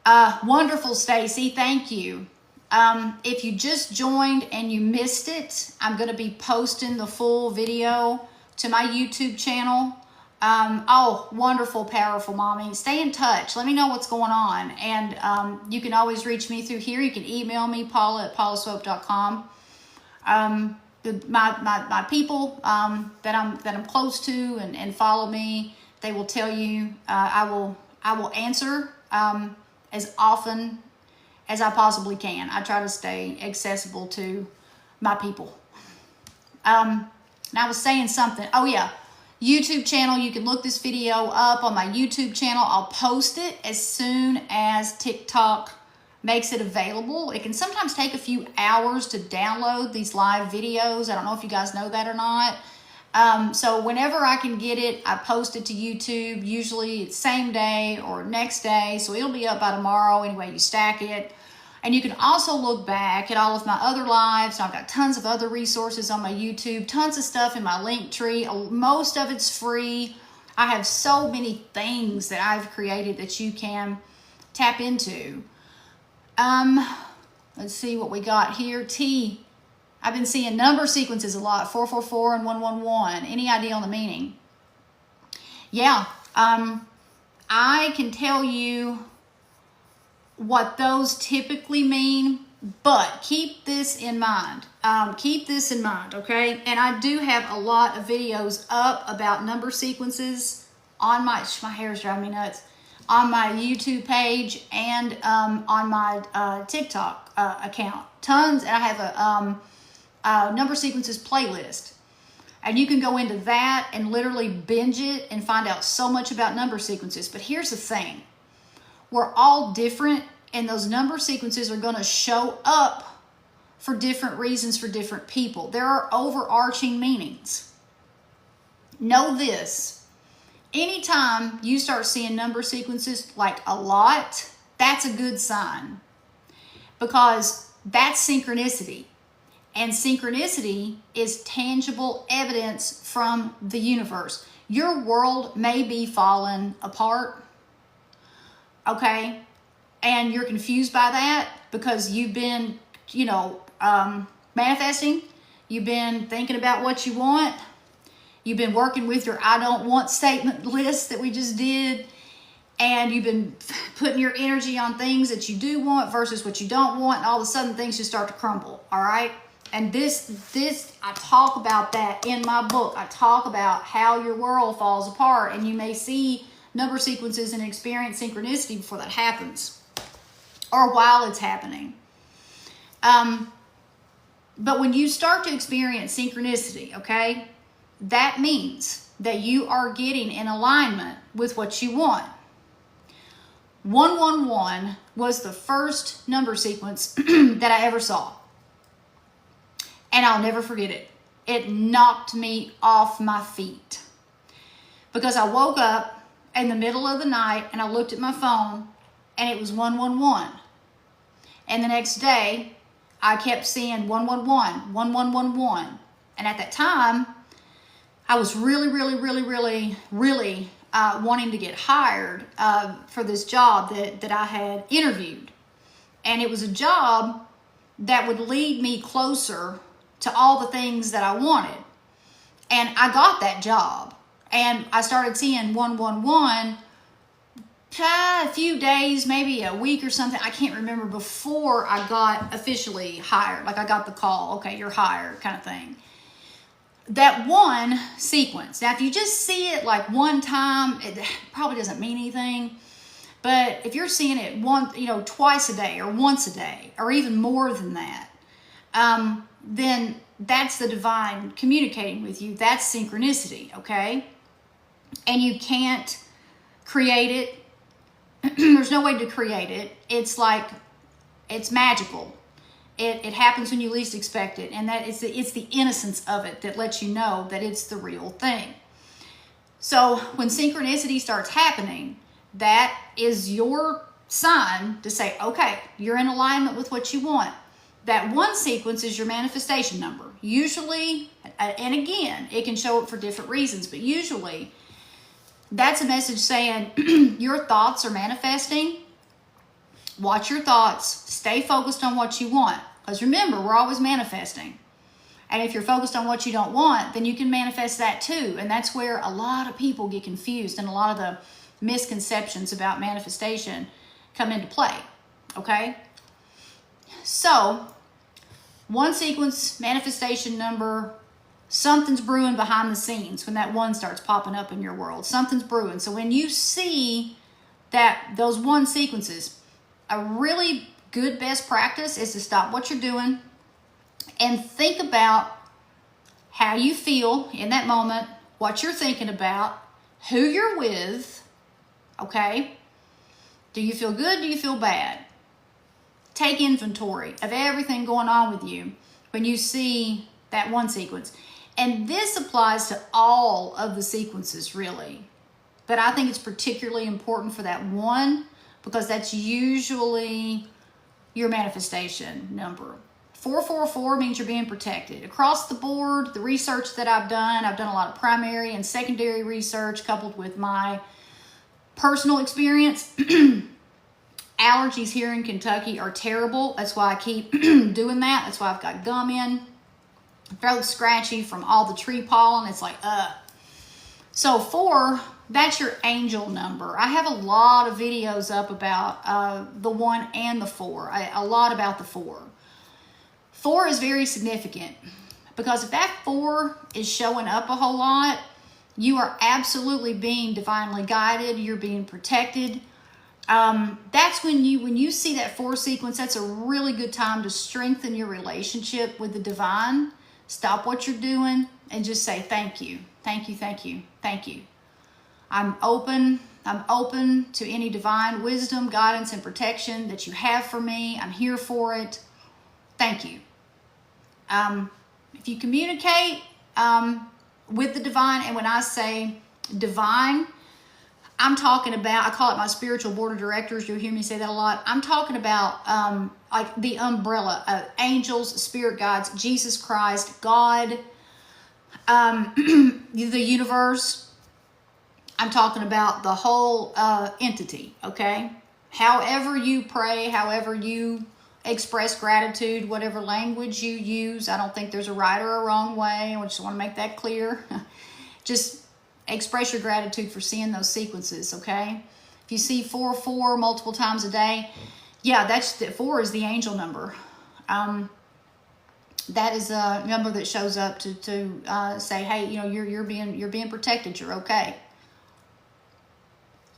Wonderful, Stacy. Thank you. If you just joined and you missed it, I'm going to be posting the full video to my YouTube channel. Oh, wonderful, powerful mommy. Stay in touch. Let me know what's going on. And you can always reach me through here. You can email me, paula@paulaswope.com. My people that I'm close to and follow me, they will tell you. I will answer as often as I possibly can. I try to stay accessible to my people. And I was saying something. Oh yeah, YouTube channel. You can look this video up on my YouTube channel. I'll post it as soon as TikTok makes it available. It can sometimes take a few hours to download these live videos. I don't know if you guys know that or not. So whenever I can get it, I post it to YouTube. Usually it's same day or next day. So it'll be up by tomorrow. Anyway, you stack it. And you can also look back at all of my other lives. I've got tons of other resources on my YouTube, tons of stuff in my link tree. Most of it's free. I have so many things that I've created that you can tap into. Let's see what we got here. T. I've been seeing number sequences a lot, 444 and 111. Any idea on the meaning? Yeah, I can tell you what those typically mean, but keep this in mind. Okay? And I do have a lot of videos up about number sequences on my hair's driving me nuts, on my YouTube page and on my TikTok account. Tons, and I have a number sequences playlist. And you can go into that and literally binge it and find out so much about number sequences. But here's the thing. We're all different, and those number sequences are going to show up for different reasons for different people. There are overarching meanings. Know this. Anytime you start seeing number sequences like a lot, that's a good sign, because that's synchronicity. And synchronicity is tangible evidence from the universe. Your world may be falling apart, okay? And you're confused by that because you've been, manifesting. You've been thinking about what you want. You've been working with your I don't want statement list that we just did. And you've been putting your energy on things that you do want versus what you don't want. And all of a sudden things just start to crumble, all right? And this, I talk about that in my book. I talk about how your world falls apart, and you may see number sequences and experience synchronicity before that happens, or while it's happening. But when you start to experience synchronicity, okay, that means that you are getting in alignment with what you want. 111 was the first number sequence that I ever saw. And I'll never forget it. It knocked me off my feet. Because I woke up in the middle of the night and I looked at my phone and it was 111. And the next day, I kept seeing 111, 1111. And at that time, I was really wanting to get hired for this job that I had interviewed. And it was a job that would lead me closer to all the things that I wanted. And I got that job. And I started seeing 111 a few days, maybe a week or something. I can't remember, before I got officially hired. Like I got the call, okay, you're hired kind of thing. That one sequence. Now, if you just see it like one time, it probably doesn't mean anything. But if you're seeing it twice a day or once a day or even more than that, then that's the divine communicating with you. That's synchronicity, okay? and you can't create it. There's no way to create it. It's like, it's magical. It happens when you least expect it, and that is it's the innocence of it that lets you know that it's the real thing. So when synchronicity starts happening, that is your sign to say, okay, you're in alignment with what you want. That one sequence is your manifestation number. Usually, and again, it can show up for different reasons, but usually that's a message saying your thoughts are manifesting. Watch your thoughts. Stay focused on what you want. Because remember, we're always manifesting. And if you're focused on what you don't want, then you can manifest that too. And that's where a lot of people get confused and a lot of the misconceptions about manifestation come into play. Okay? So, one sequence, manifestation number, something's brewing behind the scenes when that one starts popping up in your world. Something's brewing. So when you see that those one sequences, a really good best practice is to stop what you're doing and think about how you feel in that moment, what you're thinking about, who you're with, okay? Do you feel good? Do you feel bad? Take inventory of everything going on with you when you see that one sequence. And this applies to all of the sequences, really. But I think it's particularly important for that one because that's usually your manifestation number. 444 means you're being protected. Across the board, the research that I've done a lot of primary and secondary research coupled with my personal experience. Allergies here in Kentucky are terrible. That's why I keep doing that. That's why I've got gum in. Throat's scratchy from all the tree pollen. It's like, So 4, that's your angel number. I have a lot of videos up about the 1 and the 4. A lot about the 4. 4 is very significant because if that 4 is showing up a whole lot, you are absolutely being divinely guided. You're being protected. That's when you see that 4 sequence, that's a really good time to strengthen your relationship with the divine. Stop what you're doing and just say, thank you, thank you, thank you, thank you. I'm open to any divine wisdom, guidance, and protection that you have for me. I'm here for it. Thank you. If you communicate with the divine, and when I say divine, I'm talking about, I call it my spiritual board of directors. You'll hear me say that a lot. I'm talking about like the umbrella of angels, spirit guides, Jesus Christ, God, the universe. I'm talking about the whole entity, okay? However you pray, however you express gratitude, whatever language you use. I don't think there's a right or a wrong way. I just want to make that clear. Just express your gratitude for seeing those sequences, okay? If you see 4 multiple times a day, yeah, that's 4 is the angel number. That is a number that shows up to say, hey, you know, you're being protected. You're okay.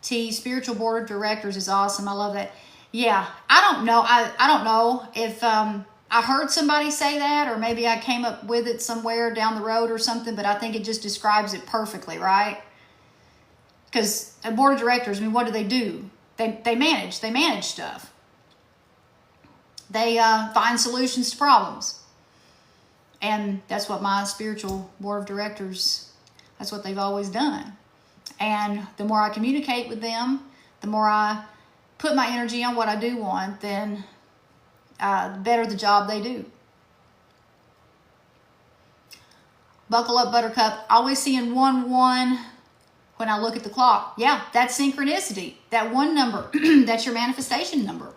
T, spiritual board of directors is awesome. I love that. Yeah, I don't know. I don't know if I heard somebody say that, or maybe I came up with it somewhere down the road or something, but I think it just describes it perfectly, right? Because a board of directors, I mean, what do? They manage stuff. They find solutions to problems. And that's what my spiritual board of directors, that's what they've always done. And the more I communicate with them, the more I put my energy on what I do want, then better the job they do. Buckle up, Buttercup. Always seeing 1-1 when I look at the clock. Yeah, that's synchronicity. That 1 number, that's your manifestation number.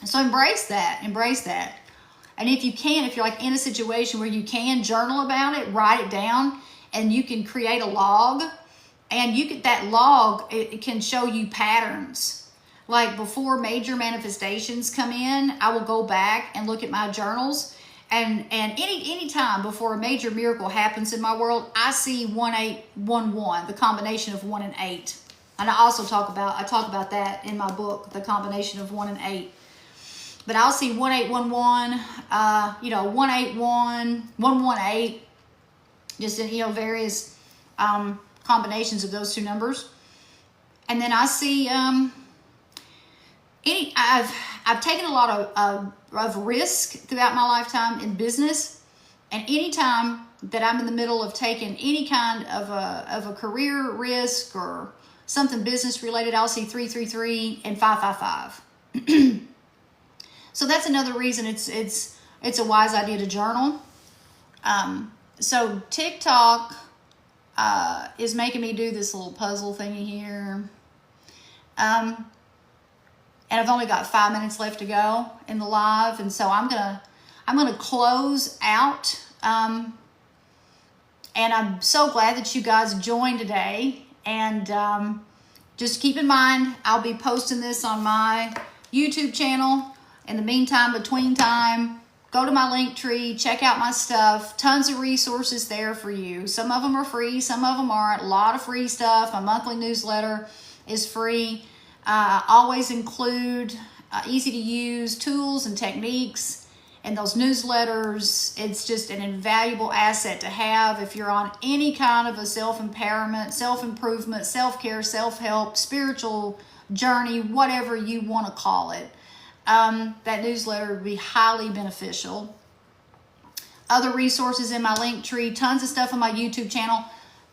So embrace that. Embrace that. And if you can, if you're like in a situation where you can journal about it, write it down, and you can create a log, and that log, it can show you patterns. Like before major manifestations come in, I will go back and look at my journals, and any time before a major miracle happens in my world, I see 1-8-1-1, the combination of 1 and 8. And I also talk about that in my book, the combination of 1 and 8. But I'll see 1-8-1-1, 1-8-1, 1-1-8, just in, various combinations of those two numbers. And then I see I've taken a lot of risk throughout my lifetime in business, and anytime that I'm in the middle of taking any kind of a career risk or something business related, I'll see 333 and 555. So that's another reason it's a wise idea to journal. So TikTok is making me do this little puzzle thingy here. And I've only got 5 minutes left to go in the live, and so I'm gonna close out. And I'm so glad that you guys joined today. And just keep in mind, I'll be posting this on my YouTube channel. In the meantime, between time, go to my link tree, check out my stuff. Tons of resources there for you. Some of them are free, some of them aren't. A lot of free stuff. My monthly newsletter is free. Always include easy to use tools and techniques in those newsletters. It's just an invaluable asset to have if you're on any kind of a self-empowerment, self-improvement, self-care, self-help, spiritual journey, whatever you want to call it. That newsletter would be highly beneficial. Other resources in my link tree, tons of stuff on my YouTube channel.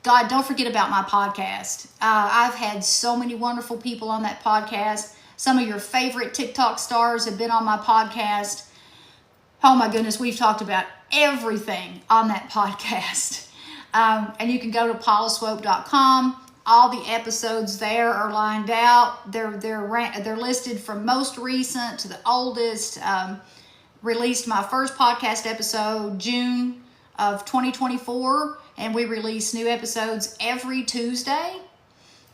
God, don't forget about my podcast. I've had so many wonderful people on that podcast. Some of your favorite TikTok stars have been on my podcast. Oh my goodness, we've talked about everything on that podcast. And you can go to paulaswope.com. All the episodes there are lined out. They're listed from most recent to the oldest. Released my first podcast episode June of 2024, and we release new episodes every Tuesday.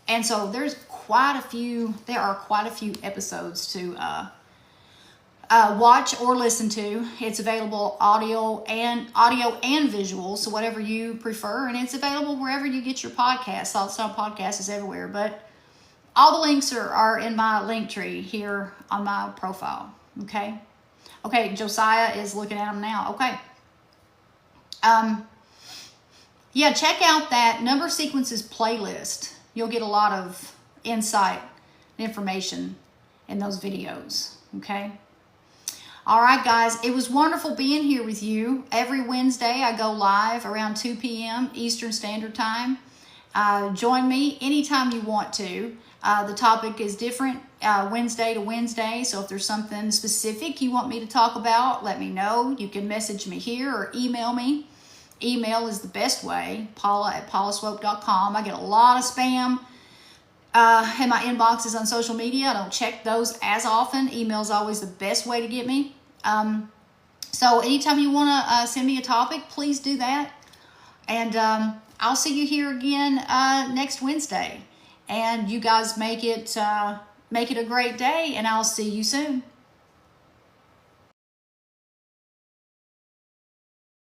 And so there are quite a few episodes to watch or listen to. It's available audio and visual, so whatever you prefer, and it's available wherever you get your podcasts. Some podcast is everywhere, but all the links are in my link tree here on my profile. Okay, Josiah is looking at them now. Okay. Yeah, check out that number sequences playlist. You'll get a lot of insight and information in those videos. Okay. All right, guys, it was wonderful being here with you. Every Wednesday, I go live around 2 p.m. Eastern Standard Time. Join me anytime you want to. The topic is different Wednesday to Wednesday, so if there's something specific you want me to talk about, let me know. You can message me here or email me. Email is the best way, paula@paulaswope.com. I get a lot of spam in my inboxes on social media. I don't check those as often. Email is always the best way to get me. So anytime you want to send me a topic, please do that. And I'll see you here again next Wednesday. And you guys make it a great day, and I'll see you soon.